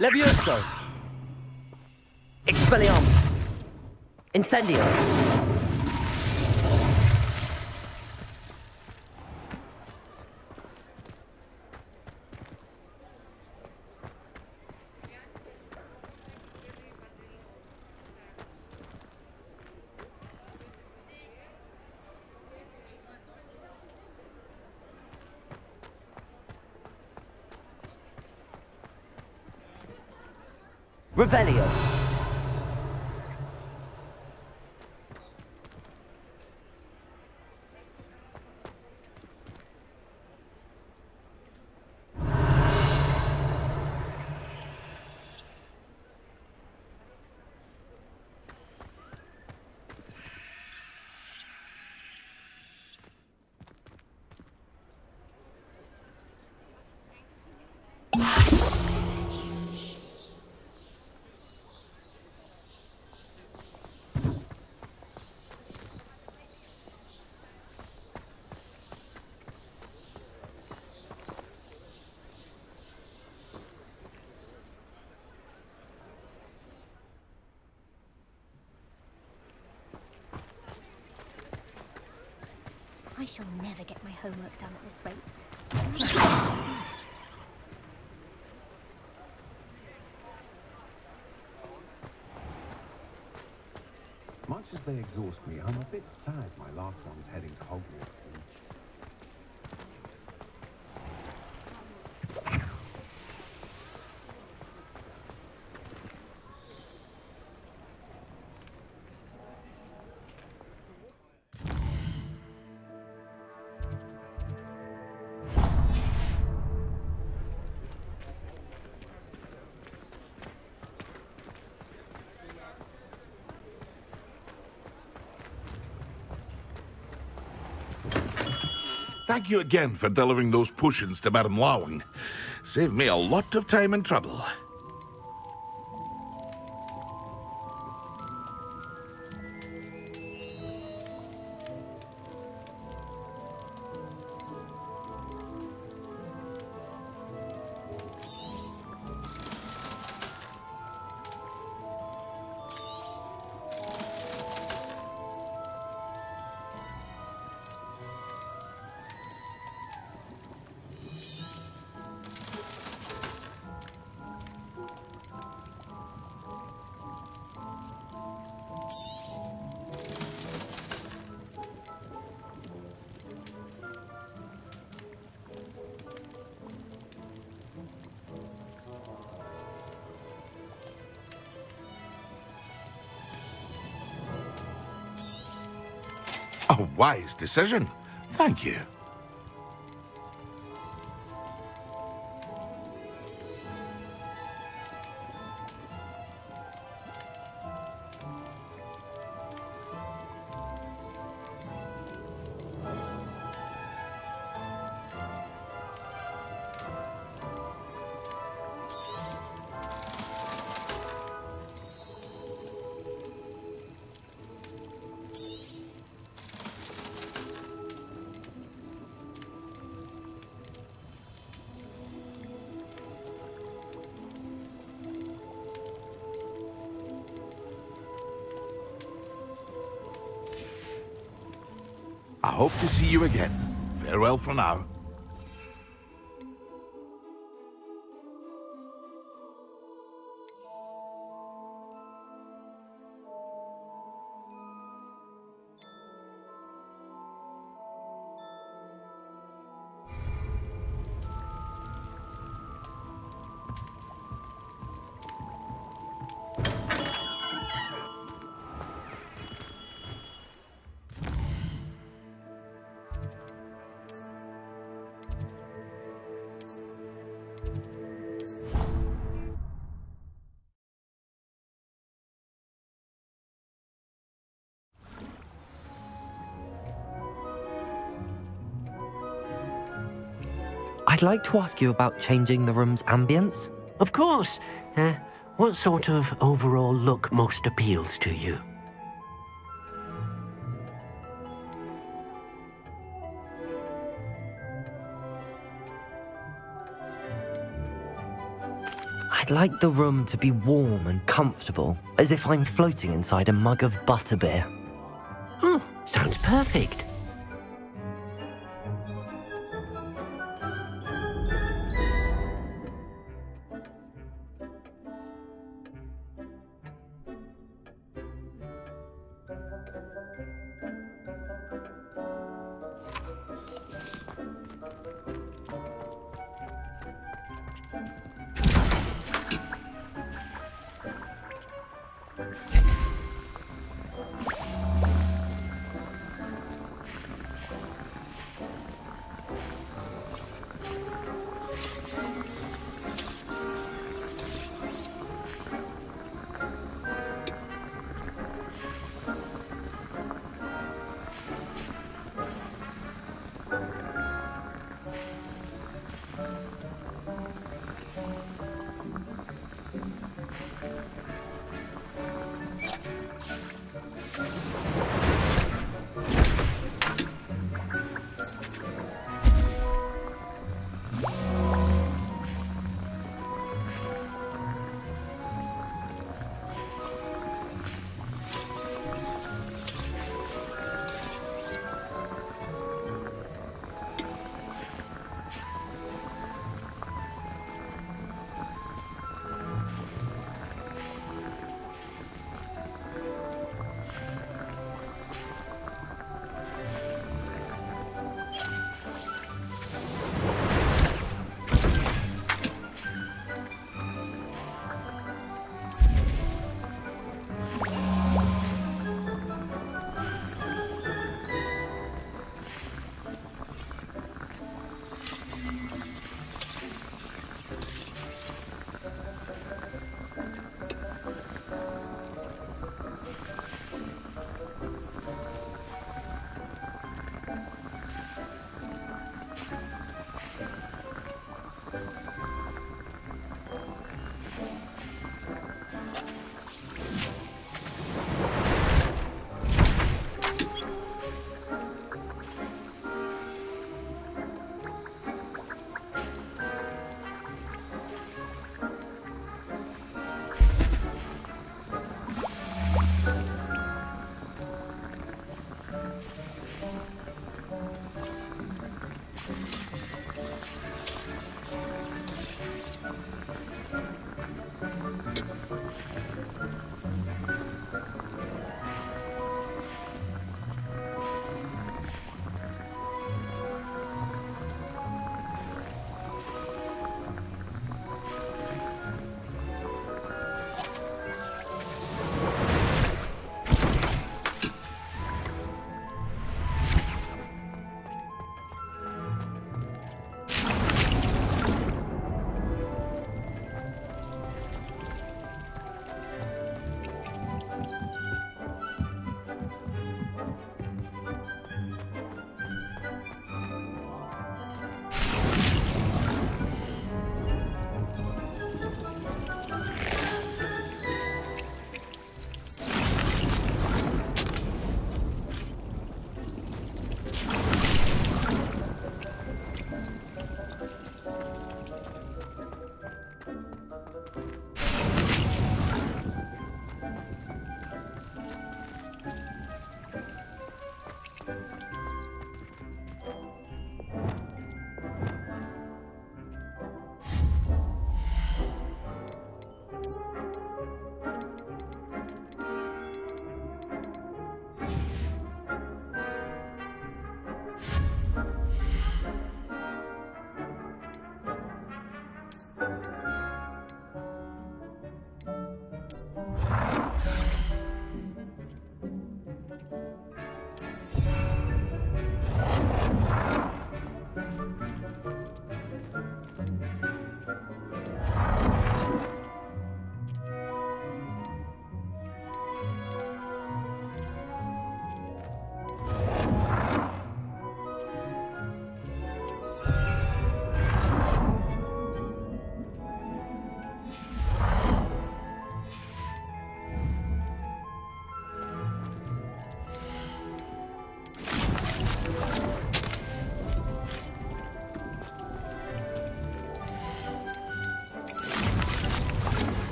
Levioso! Expelliarmus! Incendio! Revelio. I shall never get my homework done at this rate. Much as they exhaust me, I'm a bit sad my last one's heading to Hogwarts. Thank you again for delivering those potions to Madame Lowing. Saved me a lot of time and trouble. A wise decision. Thank you. I hope to see you again. Farewell for now. like to ask you about changing the room's ambience. Of course. What sort of overall look most appeals to you? I'd like the room to be warm and comfortable, as if I'm floating inside a mug of butterbeer. Oh, sounds perfect.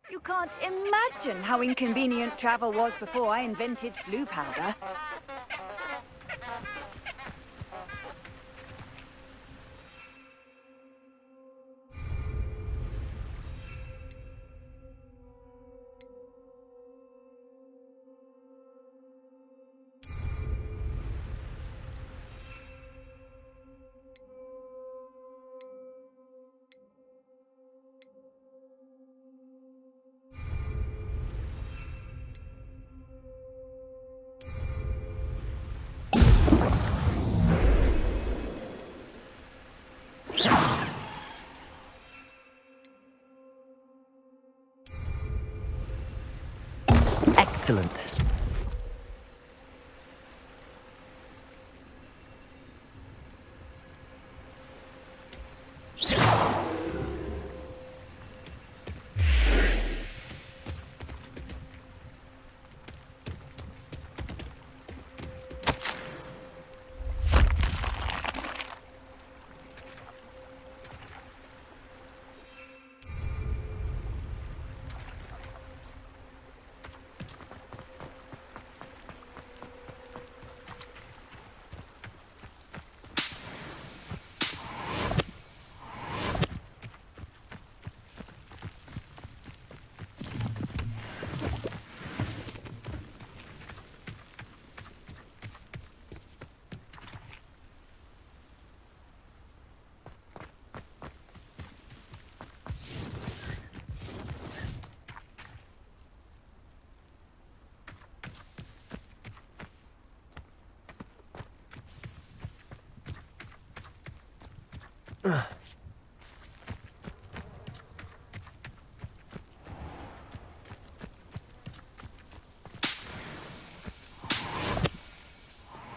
You can't imagine how inconvenient travel was before I invented flu powder. Excellent.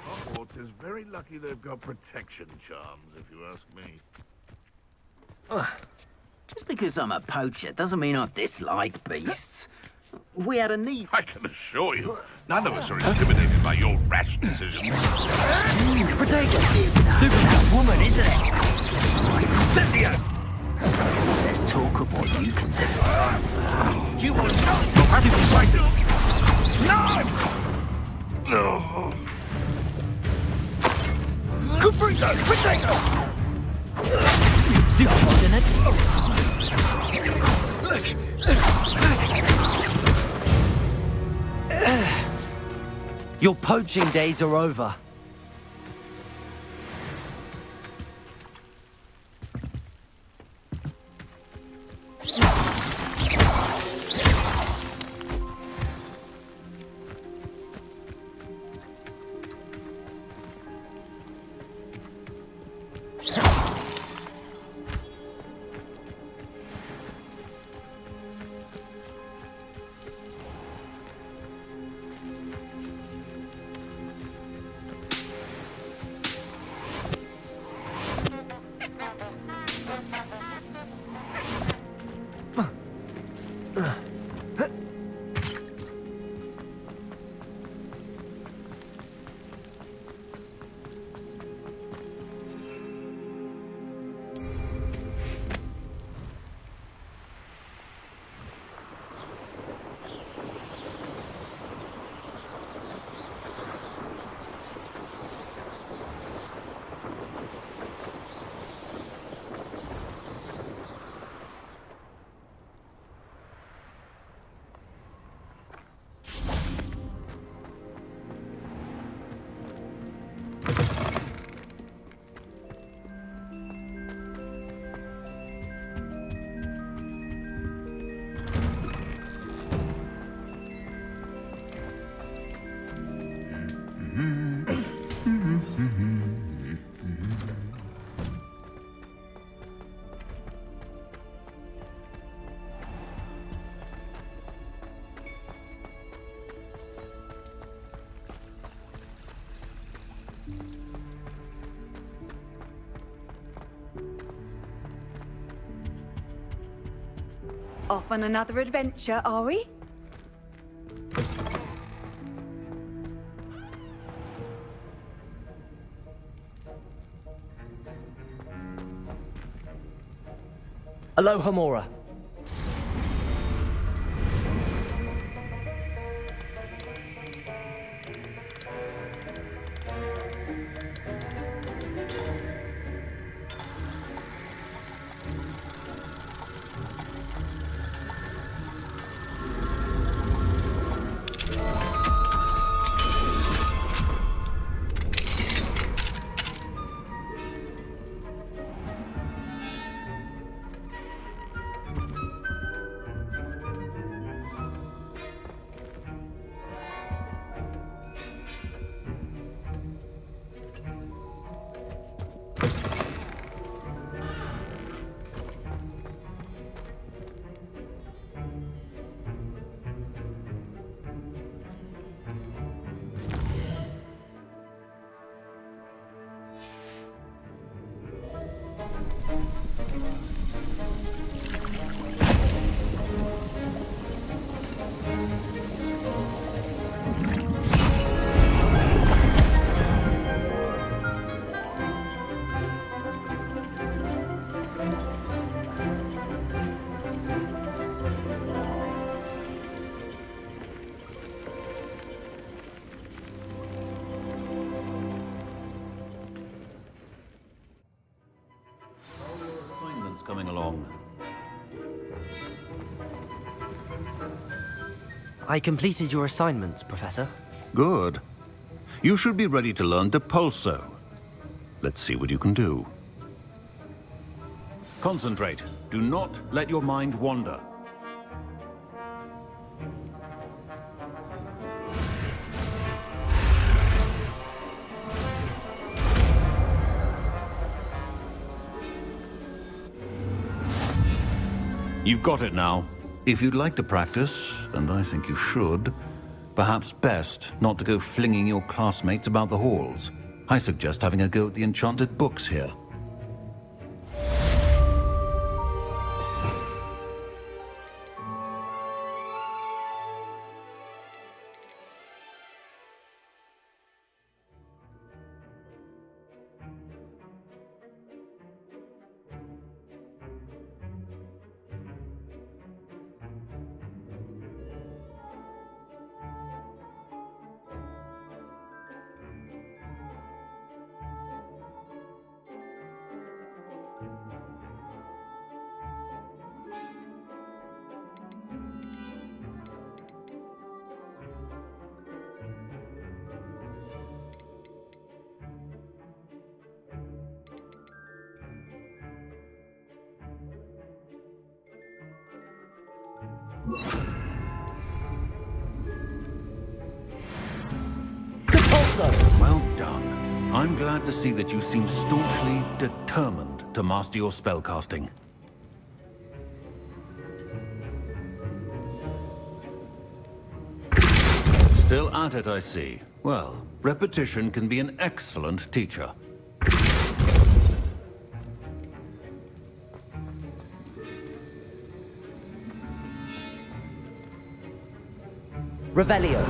Hogwarts is very lucky they've got protection charms, if you ask me. Just because I'm a poacher doesn't mean I dislike beasts. We had a need. I can assure you, none of us are intimidated by your rash decisions. Potato! Stupid that woman, isn't it? Cynthia! Let's talk of what you can do. You will not stupid fighter! No! Good potato! Potato! Stupid, isn't it? Your poaching days are over. Off on another adventure, are we? Aloha, Mora. coming along? I completed your assignments, Professor. Good. You should be ready to learn Depulso. Let's see what you can do. Concentrate. Do not let your mind wander. You've got it now. If you'd like to practice, and I think you should, perhaps best not to go flinging your classmates about the halls. I suggest having a go at the enchanted books here. Well done. I'm glad to see that you seem staunchly determined to master your spellcasting. Still at it, I see. Well, repetition can be an excellent teacher. Revelio.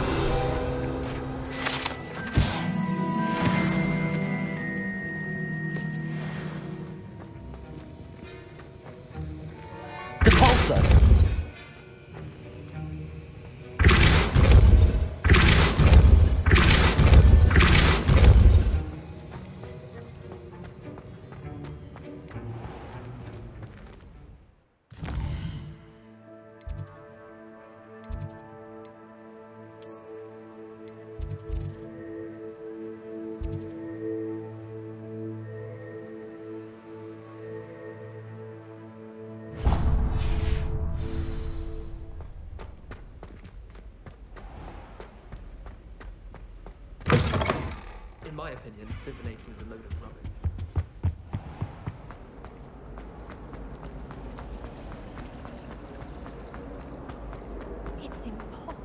Depulso. In my opinion, divination is a load of rubbish. It's impossible.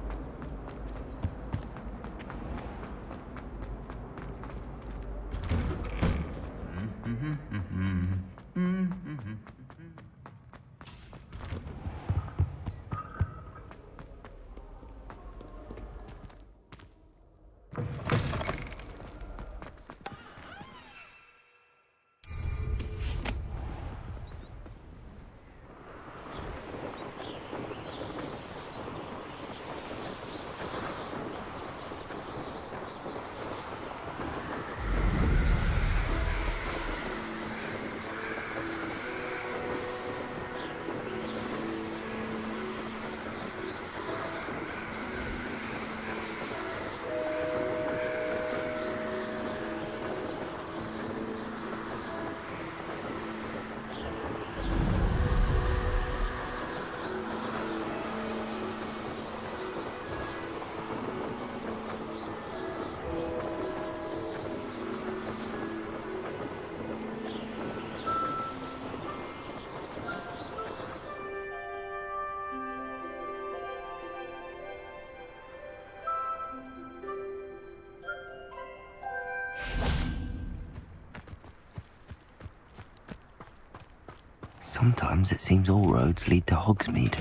Sometimes it seems all roads lead to Hogsmeade.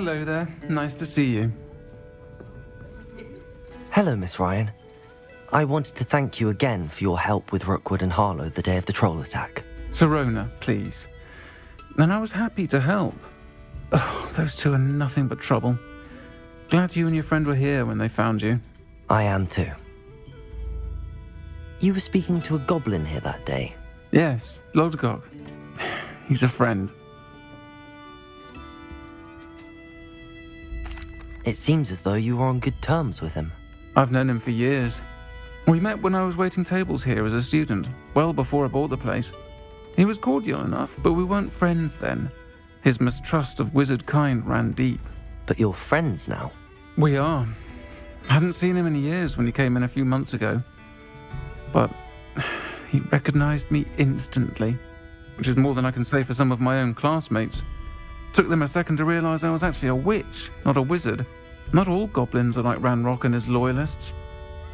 Hello there. Nice to see you. Hello, Miss Ryan. I wanted to thank you again for your help with Rookwood and Harlow the day of the troll attack. Sirona, please. And I was happy to help. Oh, those two are nothing but trouble. Glad you and your friend were here when they found you. I am too. You were speaking to a goblin here that day. Yes, Lodgok. He's a friend. It seems as though you were on good terms with him. I've known him for years. We met when I was waiting tables here as a student, well before I bought the place. He was cordial enough, but we weren't friends then. His mistrust of wizard kind ran deep. But you're friends now? We are. Hadn't seen him in years when he came in a few months ago. But he recognized me instantly, which is more than I can say for some of my own classmates. Took them a second to realize I was actually a witch, not a wizard. Not all goblins are like Ranrock and his loyalists.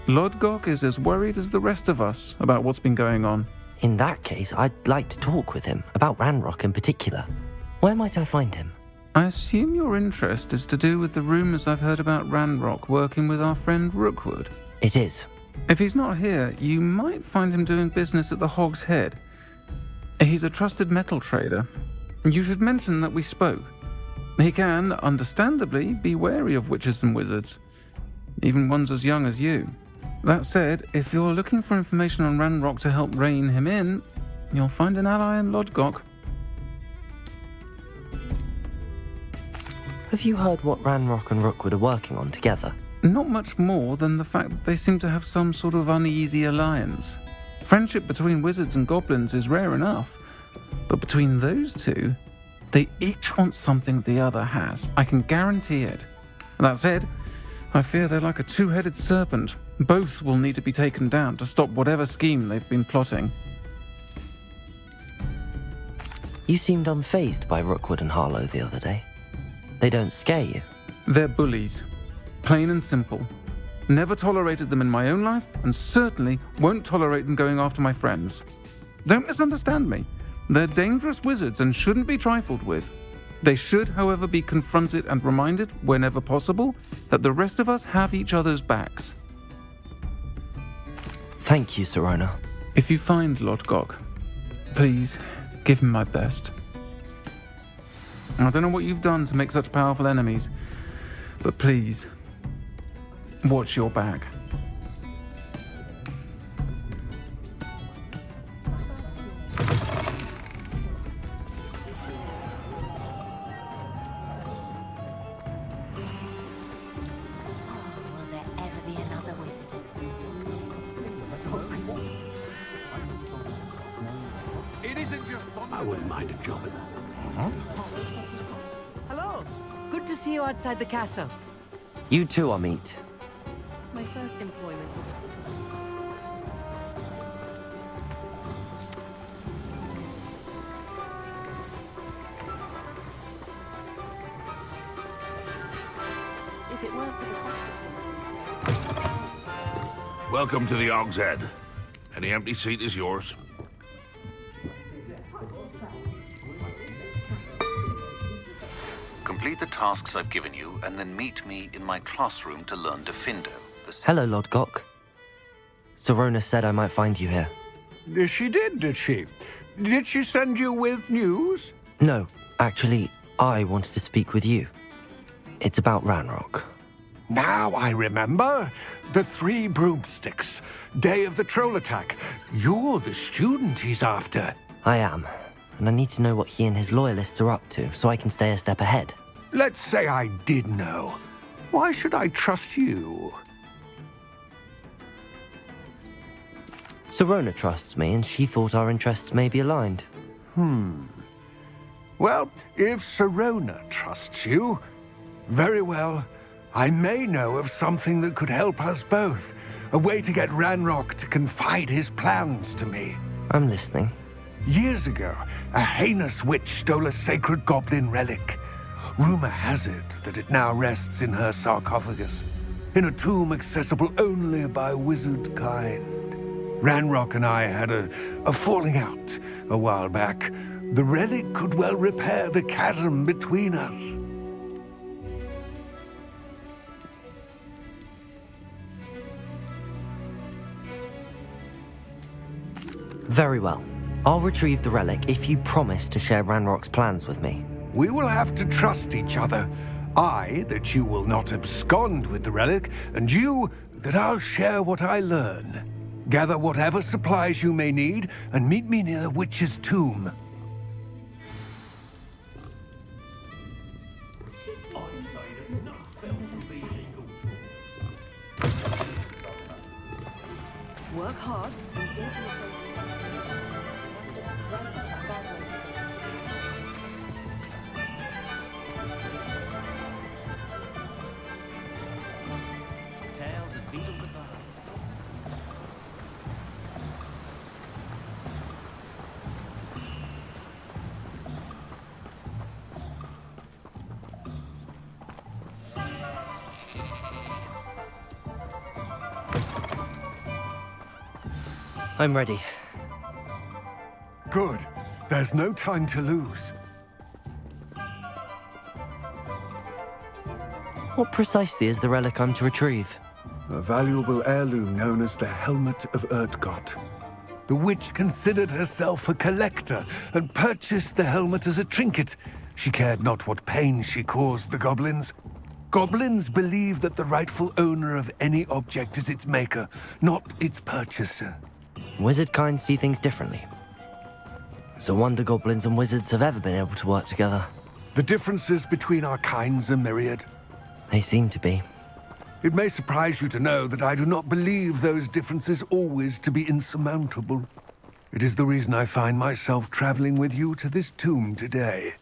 Lodgok is as worried as the rest of us about what's been going on. In that case, I'd like to talk with him, about Ranrock in particular. Where might I find him? I assume your interest is to do with the rumors I've heard about Ranrock working with our friend Rookwood. It is. If he's not here, you might find him doing business at the Hog's Head. He's a trusted metal trader. You should mention that we spoke. He can, understandably, be wary of witches and wizards, even ones as young as you. That said, if you're looking for information on Ranrock to help rein him in, you'll find an ally in Lodgok. Have you heard what Ranrock and Rookwood are working on together? Not much more than the fact that they seem to have some sort of uneasy alliance. Friendship between wizards and goblins is rare enough, but between those two, they each want something the other has. I can guarantee it. That said, I fear they're like a two-headed serpent. Both will need to be taken down to stop whatever scheme they've been plotting. You seemed unfazed by Rookwood and Harlow the other day. They don't scare you. They're bullies. Plain and simple. Never tolerated them in my own life, and certainly won't tolerate them going after my friends. Don't misunderstand me. They're dangerous wizards and shouldn't be trifled with. They should, however, be confronted and reminded, whenever possible, that the rest of us have each other's backs. Thank you, Sirona. If you find Lodgok, please give him my best. I don't know what you've done to make such powerful enemies, but please, watch your back. I wouldn't mind a job in that. Hello. Good to see you outside the castle. You too, Amit. My first employment. If it weren't for the Welcome to the Hog's Head. Any empty seat is yours. Complete the tasks I've given you, and then meet me in my classroom to learn Diffindo. Hello, Lodgok. Sirona said I might find you here. She did she? Did she send you with news? No, actually, I wanted to speak with you. It's about Ranrock. Now I remember. The 3 broomsticks. Day of the troll attack. You're the student he's after. I am. And I need to know what he and his loyalists are up to, so I can stay a step ahead. Let's say I did know. Why should I trust you? Sirona trusts me, and she thought our interests may be aligned. Well, if Sirona trusts you, very well. I may know of something that could help us both. A way to get Ranrock to confide his plans to me. I'm listening. Years ago, a heinous witch stole a sacred goblin relic. Rumor has it that it now rests in her sarcophagus, in a tomb accessible only by wizard kind. Ranrock and I had a falling out a while back. The relic could well repair the chasm between us. Very well. I'll retrieve the relic if you promise to share Ranrock's plans with me. We will have to trust each other. I, that you will not abscond with the relic, and you, that I'll share what I learn. Gather whatever supplies you may need, and meet me near the witch's tomb. Work hard. Tales of Beetle the Bard. I'm ready. Good. There's no time to lose. What precisely is the relic I'm to retrieve? A valuable heirloom known as the Helmet of Urtkot. The witch considered herself a collector and purchased the helmet as a trinket. She cared not what pain she caused the goblins. Goblins believe that the rightful owner of any object is its maker, not its purchaser. Wizard kind see things differently. It's a wonder goblins and wizards have ever been able to work together. The differences between our kinds are myriad. They seem to be. It may surprise you to know that I do not believe those differences always to be insurmountable. It is the reason I find myself traveling with you to this tomb today.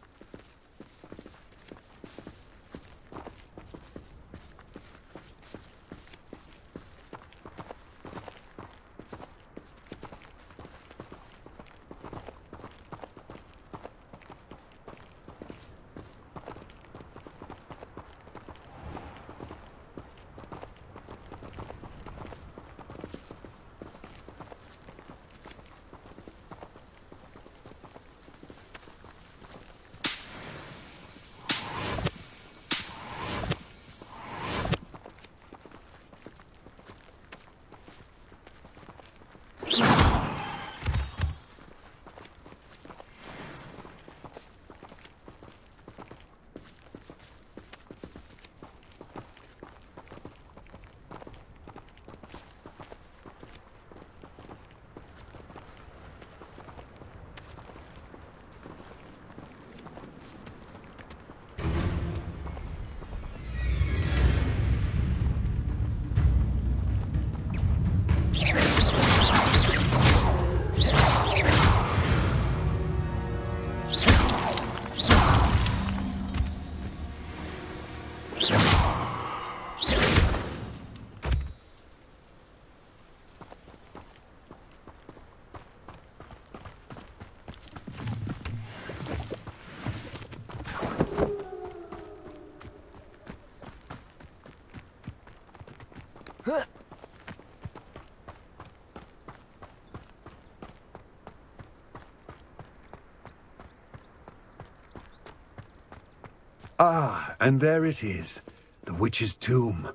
Ah, and there it is. The witch's tomb.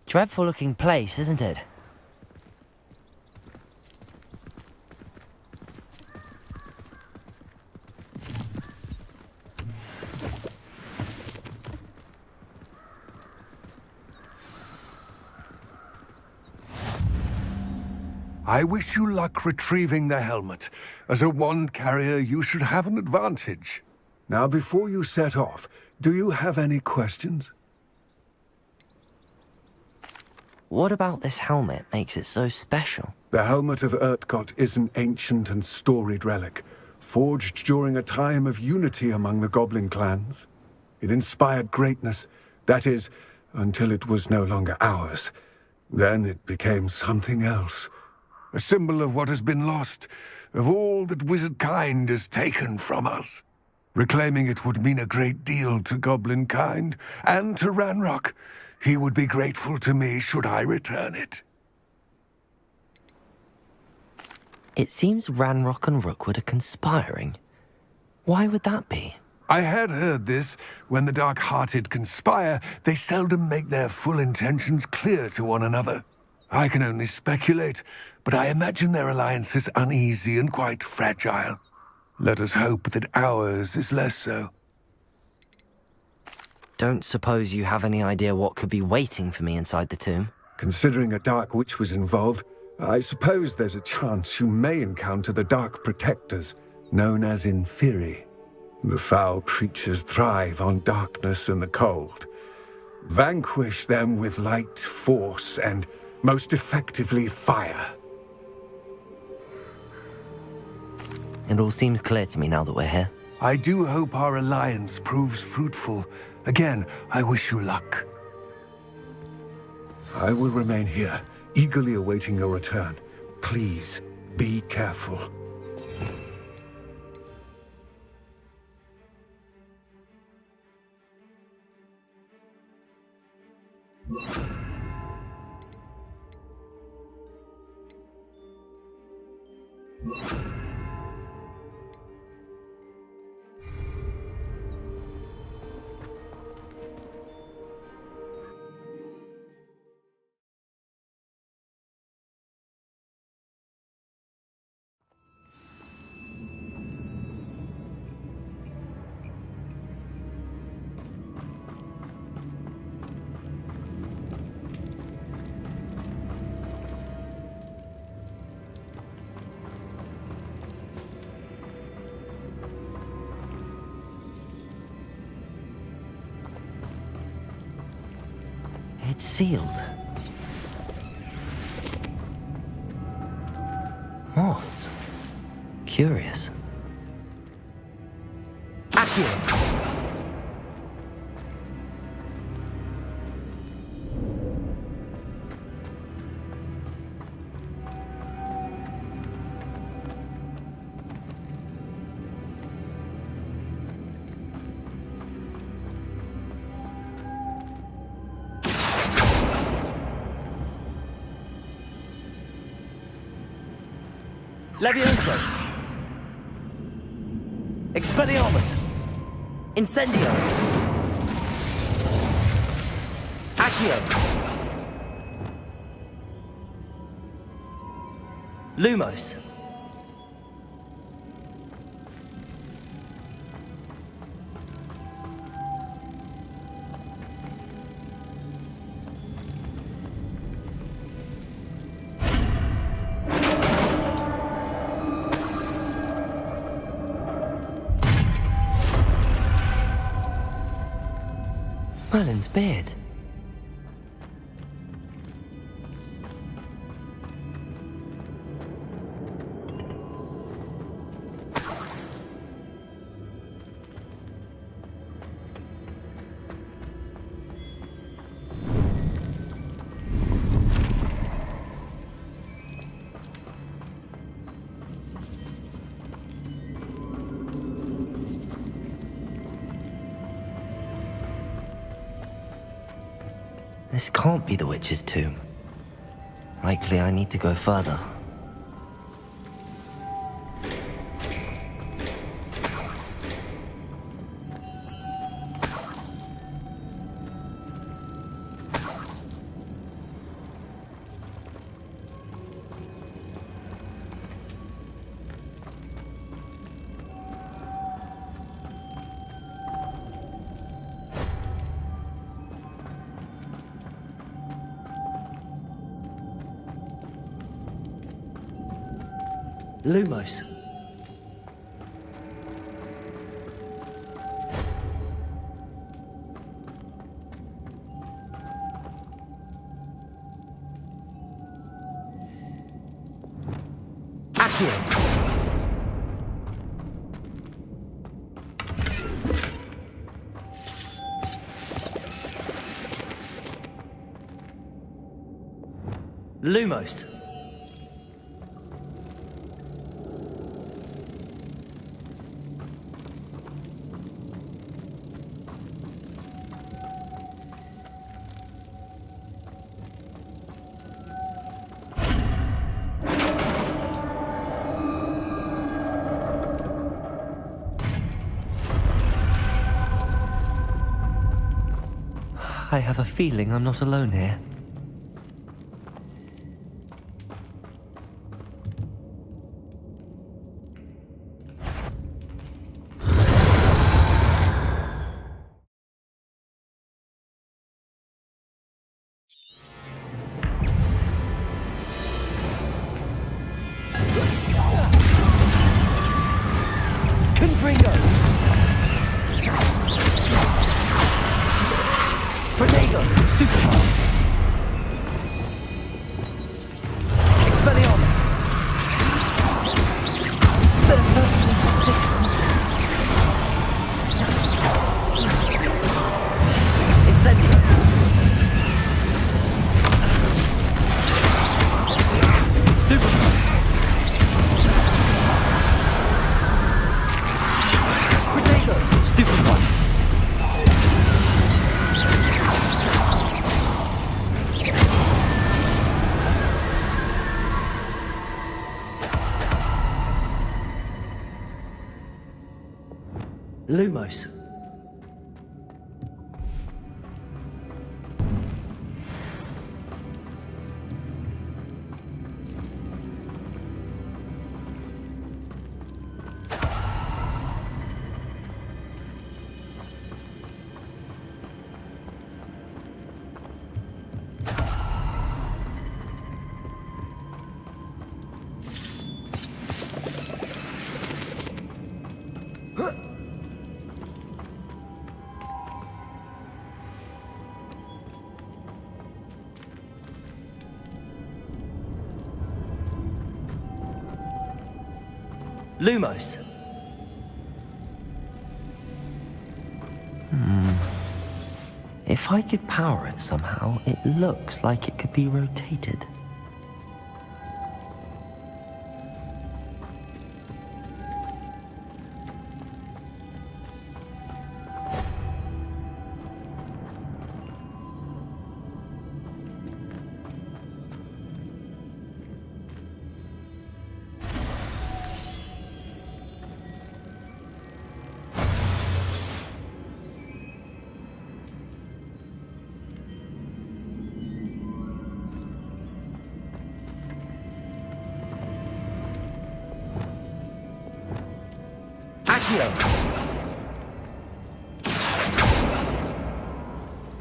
Dreadful looking place, isn't it? I wish you luck retrieving the helmet. As a wand carrier, you should have an advantage. Now, before you set off, do you have any questions? What about this helmet makes it so special? The Helmet of Urtkot is an ancient and storied relic, forged during a time of unity among the goblin clans. It inspired greatness, that is, until it was no longer ours. Then it became something else. A symbol of what has been lost, of all that wizard kind has taken from us. Reclaiming it would mean a great deal to goblin kind, and to Ranrock. He would be grateful to me should I return it. It seems Ranrock and Rookwood are conspiring. Why would that be? I had heard this. When the dark-hearted conspire, they seldom make their full intentions clear to one another. I can only speculate, but I imagine their alliance is uneasy and quite fragile. Let us hope that ours is less so. Don't suppose you have any idea what could be waiting for me inside the tomb? Considering a Dark Witch was involved, I suppose there's a chance you may encounter the Dark Protectors, known as Inferi. The foul creatures thrive on darkness and the cold. Vanquish them with light, force, and most effectively fire. It all seems clear to me now that we're here. I do hope our alliance proves fruitful. Again, I wish you luck. I will remain here, eagerly awaiting your return. Please, be careful. It's sealed. Moths. Curious. Accio! Levioso! Expelliarmus! Incendio! Accio! Lumos! Merlin's beard. This can't be the witch's tomb. Likely I need to go further. Lumos. Accio. Lumos. I have a feeling I'm not alone here. Confringo! Protego! Stupefy! Expelliarmus! Berserkly persistent! Incendio! Stupefy! Protego! Stupefy! Lumos. Lumos. If I could power it somehow, it looks like it could be rotated.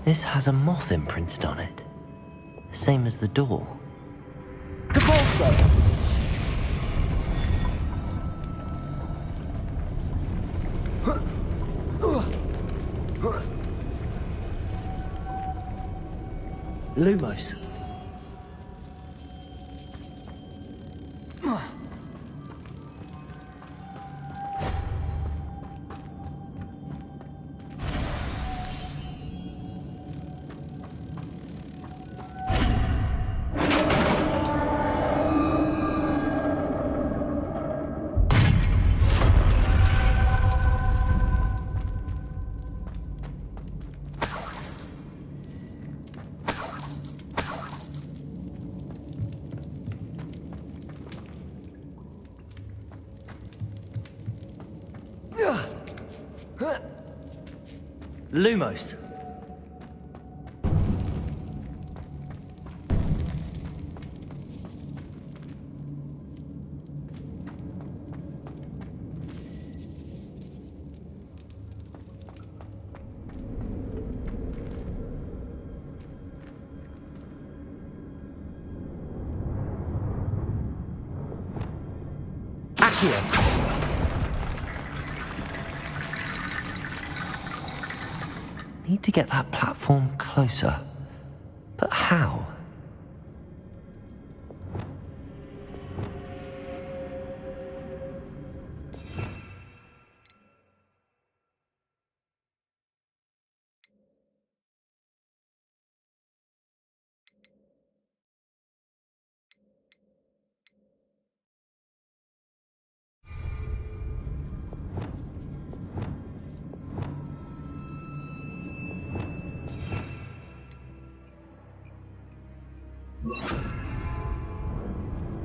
This has a moth imprinted on it. The same as the door. Devolso! Lumos. Lumos. Accio. Need to get that platform closer. But how?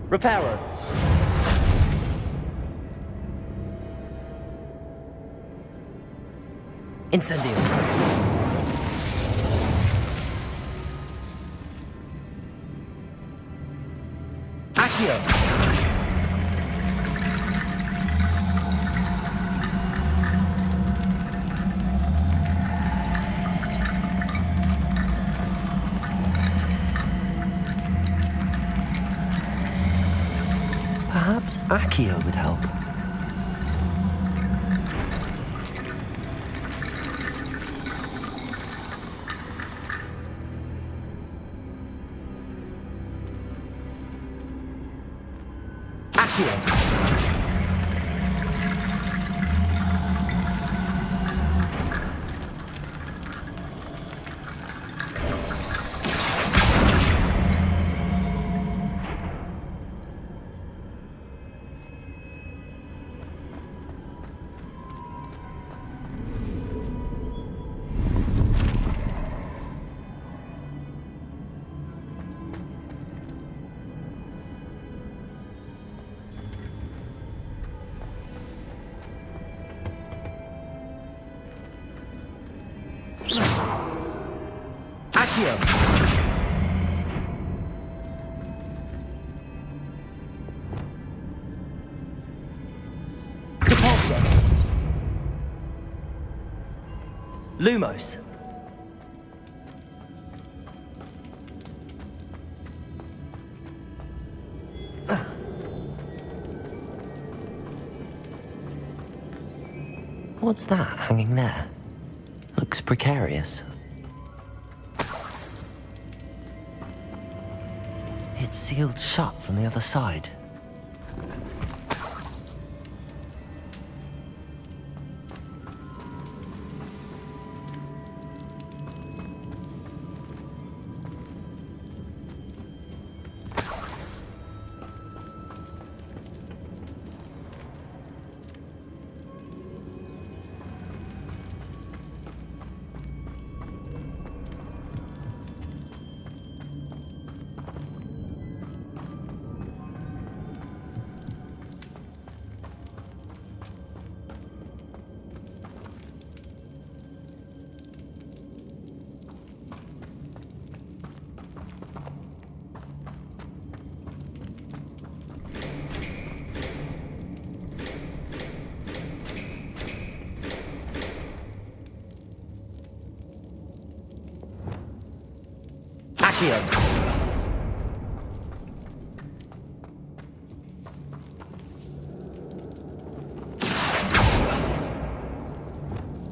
Reparo. Incendio. Accio. Perhaps Accio would help. Accio! Lumos. What's that hanging there? Looks precarious. It's sealed shut from the other side.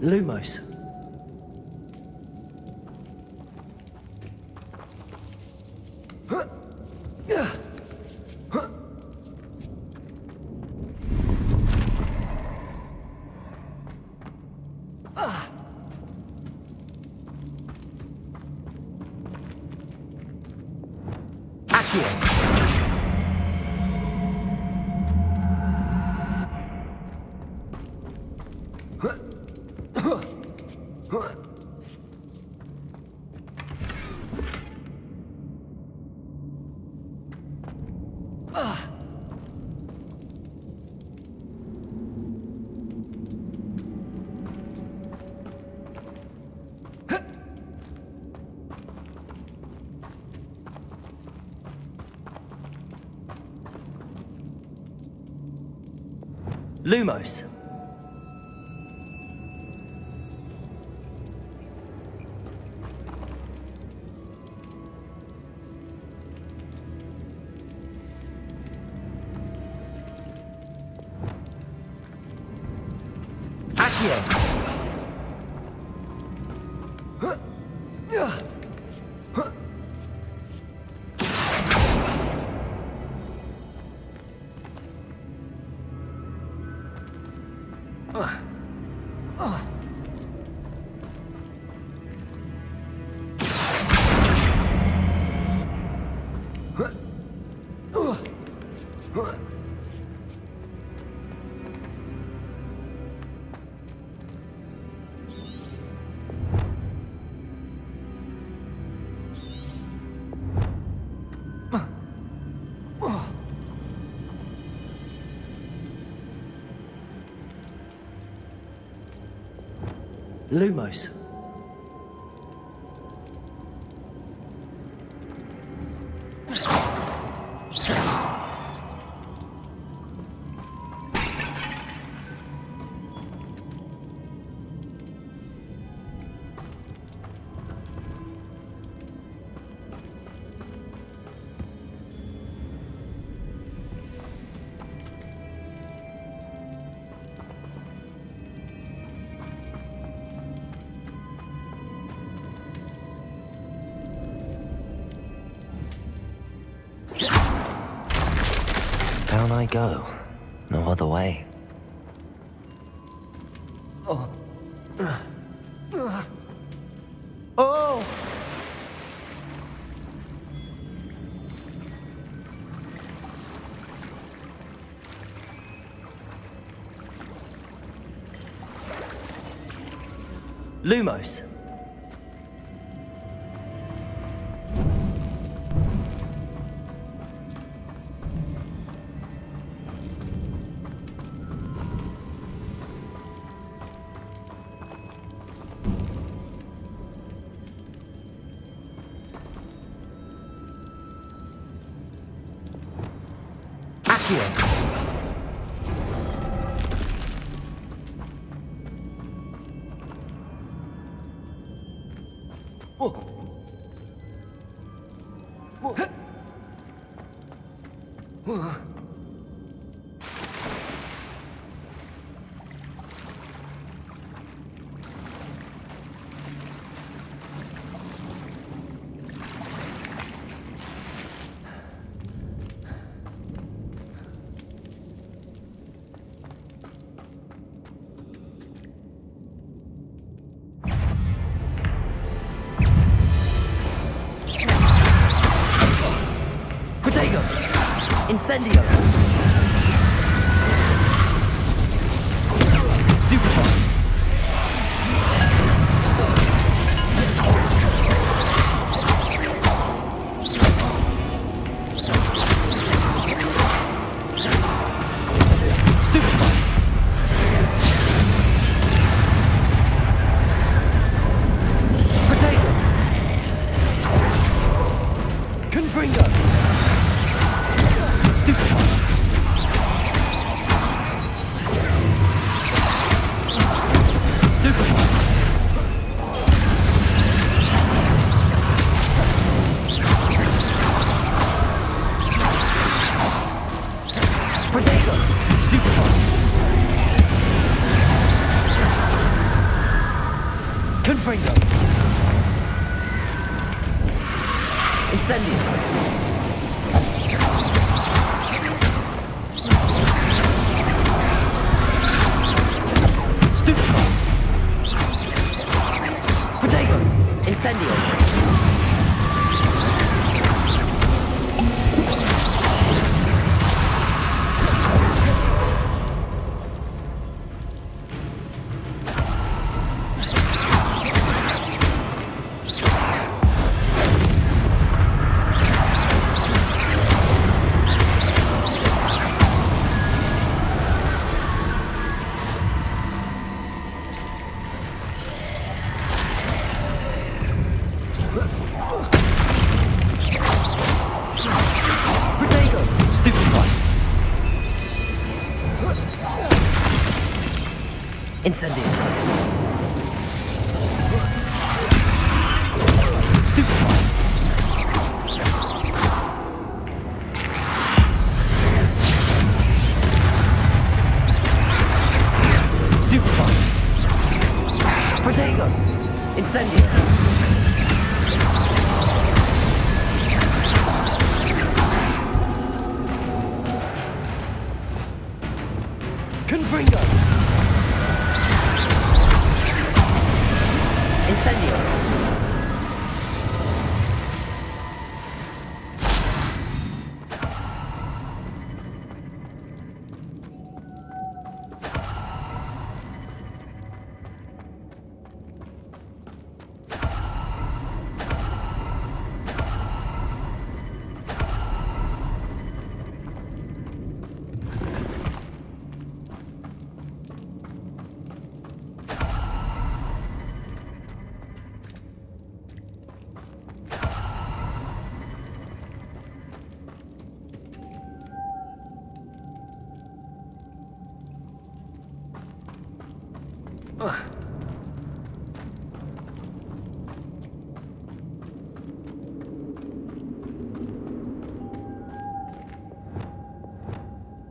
Lumos. Lumos. Lumos. down I go. No other way. Oh. Oh! Lumos. Incendio! Stupefy! Stupefy! Potato! Confringo! Stupefy! Stupefy! Potato! Stupefy! Confringo! Incendio! Stupefy! Potato! Incendio! Incendio! Stupefy! Stupefy! Protego! Incendio! Confringo! Incendio!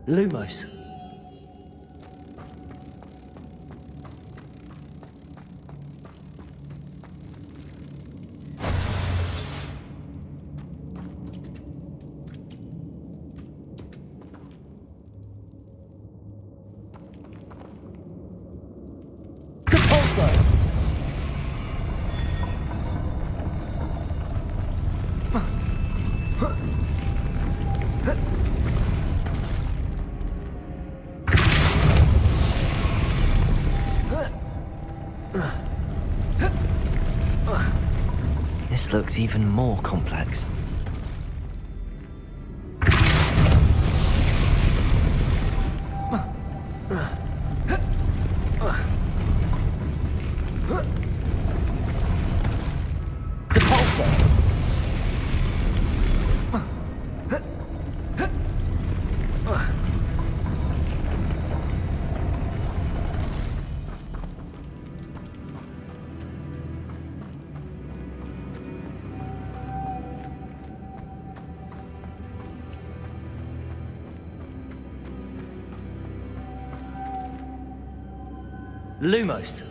Lumos. This looks even more complex. Lumos.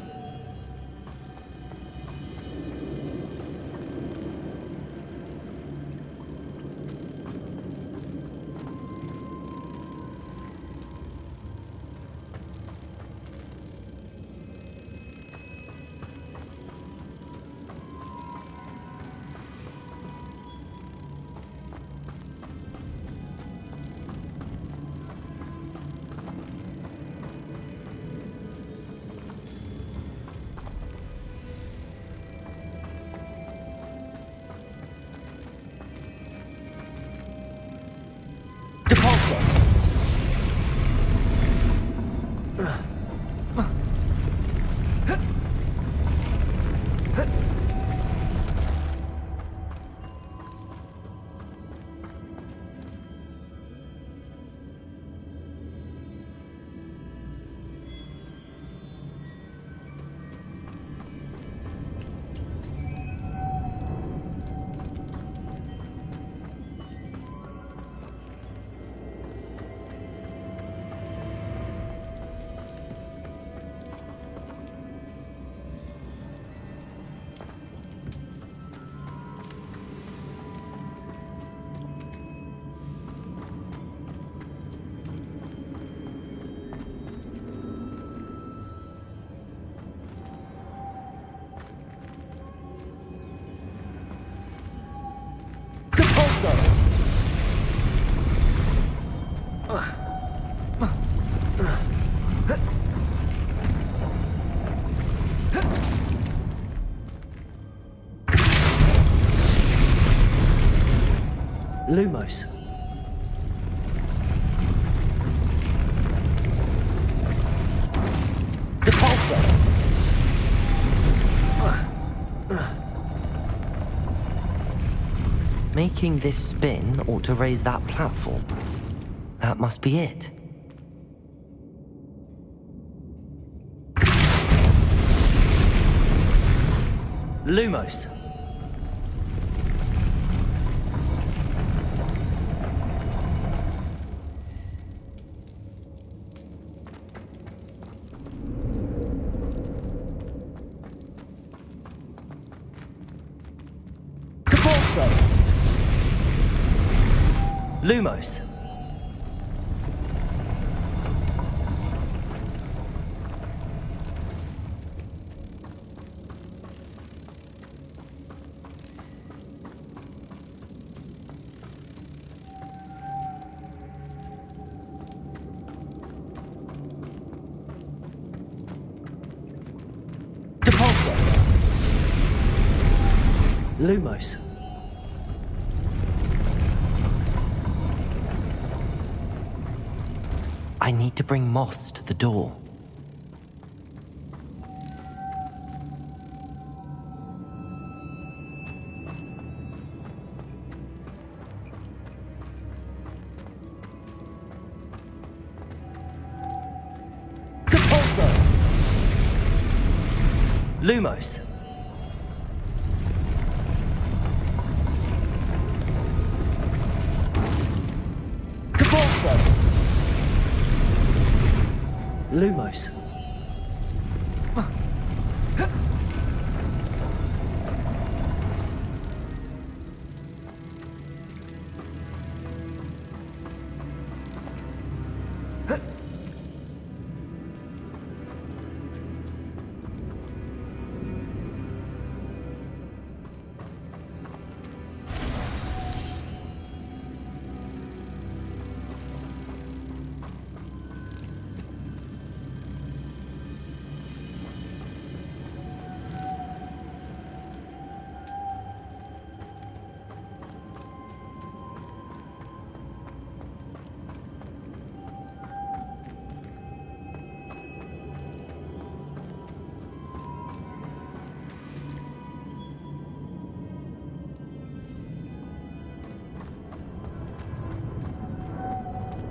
Lumos. Depulso. Making this spin ought to raise that platform. That must be it. Lumos. Lumos. Depulso. Lumos. I need to bring moths to the door. Depulso! Lumos. Depulso! Lumos.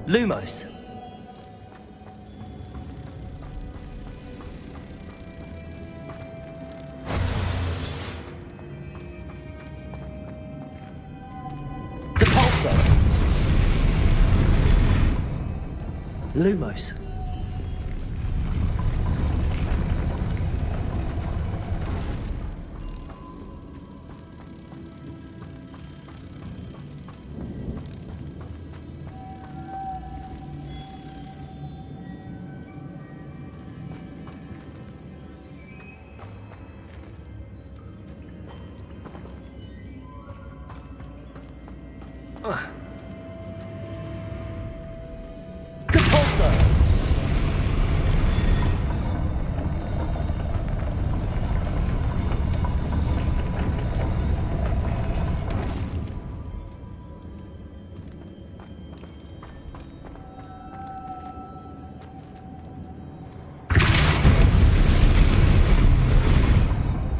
Lumos. Depulso. Lumos.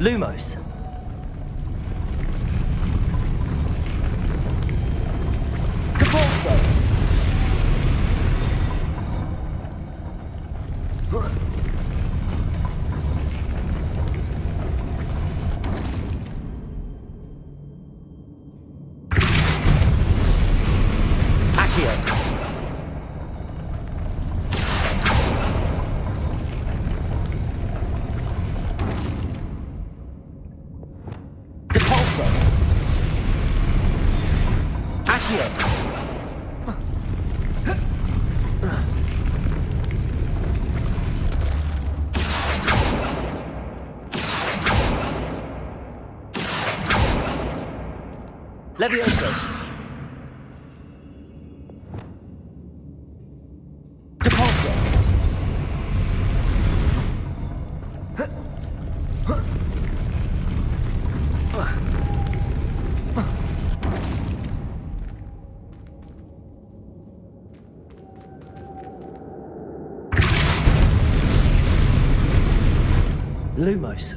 Lumos. Depulso. Accio. Depulso. Accio. Levioso. Depulso. Lumos.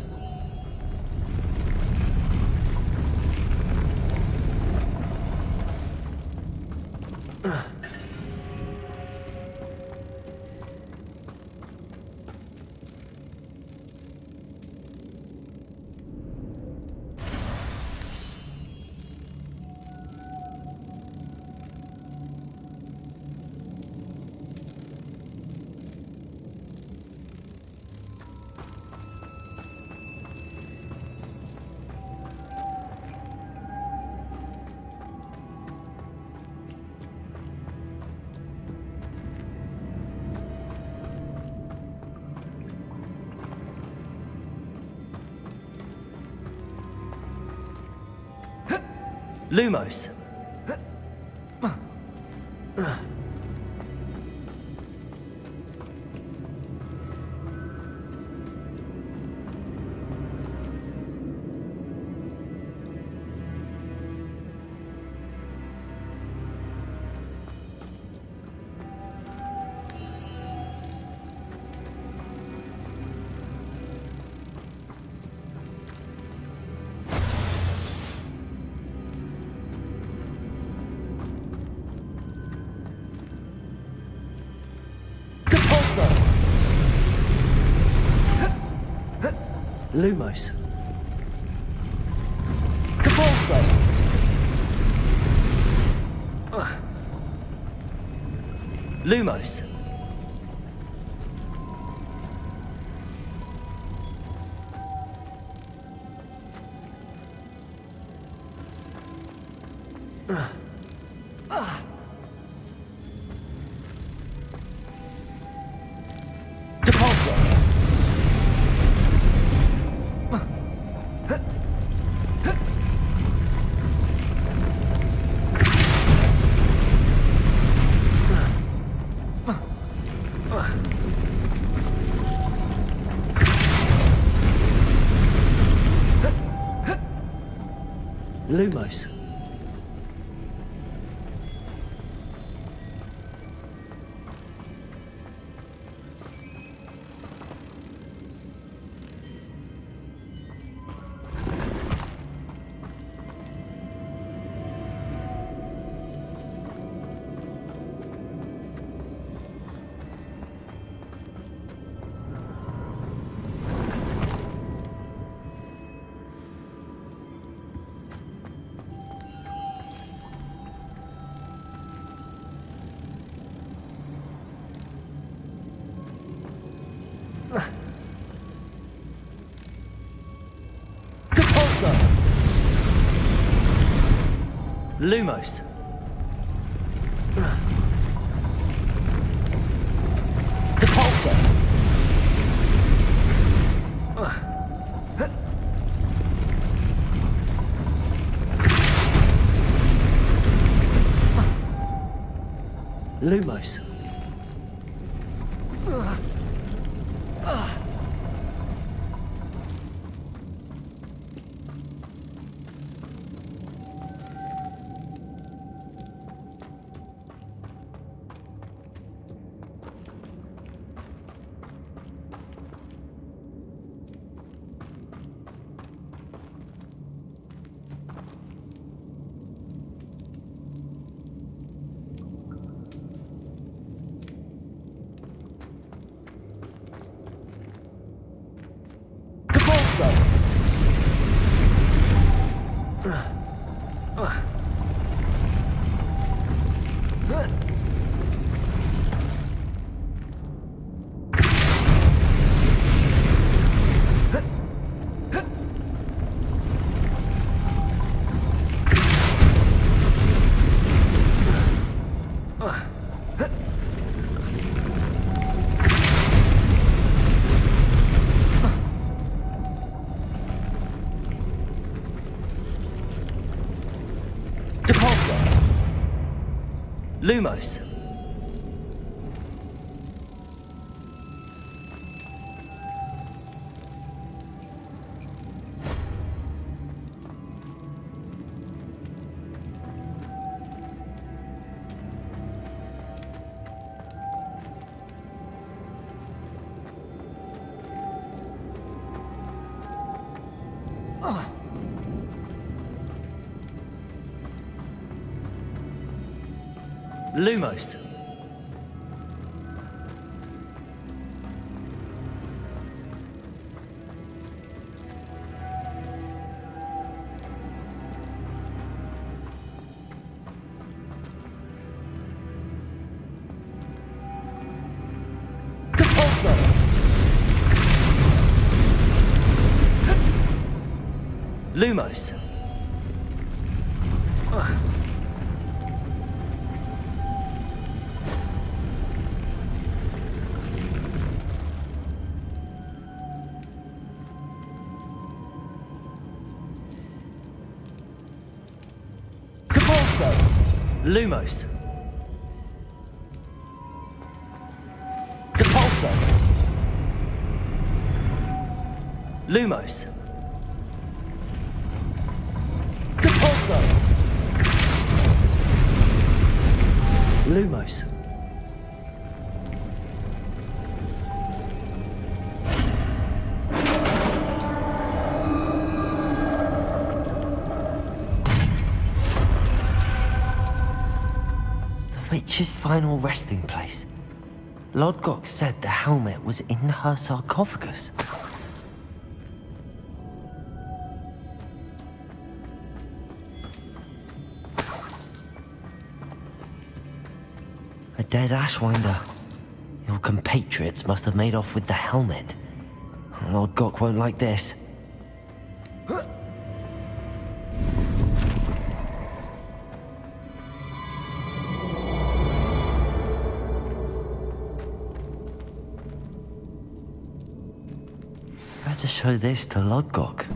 Lumos. Lumos. Depulso. Lumos. Depulso. Lumos. Lumos. Depulso. Lumos. Lumos. Lumos. Depulso. Lumos. Lumos. Depulso. Lumos. Depulso. Lumos. Witch's final resting place. Lodgok said the helmet was in her sarcophagus. A dead Ashwinder. Your compatriots must have made off with the helmet. Lodgok won't like this. Better show this to Lodgok.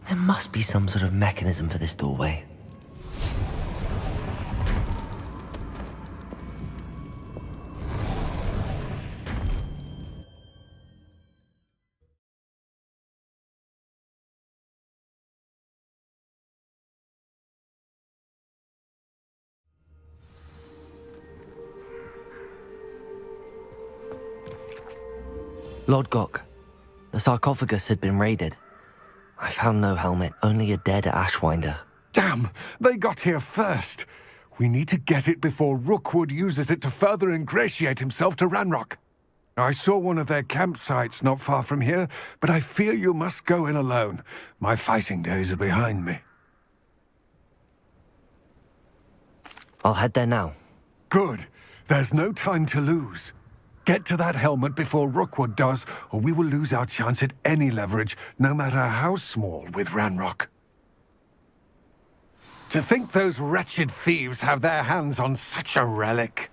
There must be some sort of mechanism for this doorway. Lodgok, the sarcophagus had been raided. I found no helmet, only a dead Ashwinder. Damn! They got here first! We need to get it before Rookwood uses it to further ingratiate himself to Ranrock. I saw one of their campsites not far from here, but I fear you must go in alone. My fighting days are behind me. I'll head there now. Good. There's no time to lose. Get to that helmet before Rookwood does, or we will lose our chance at any leverage, no matter how small, with Ranrock. To think those wretched thieves have their hands on such a relic.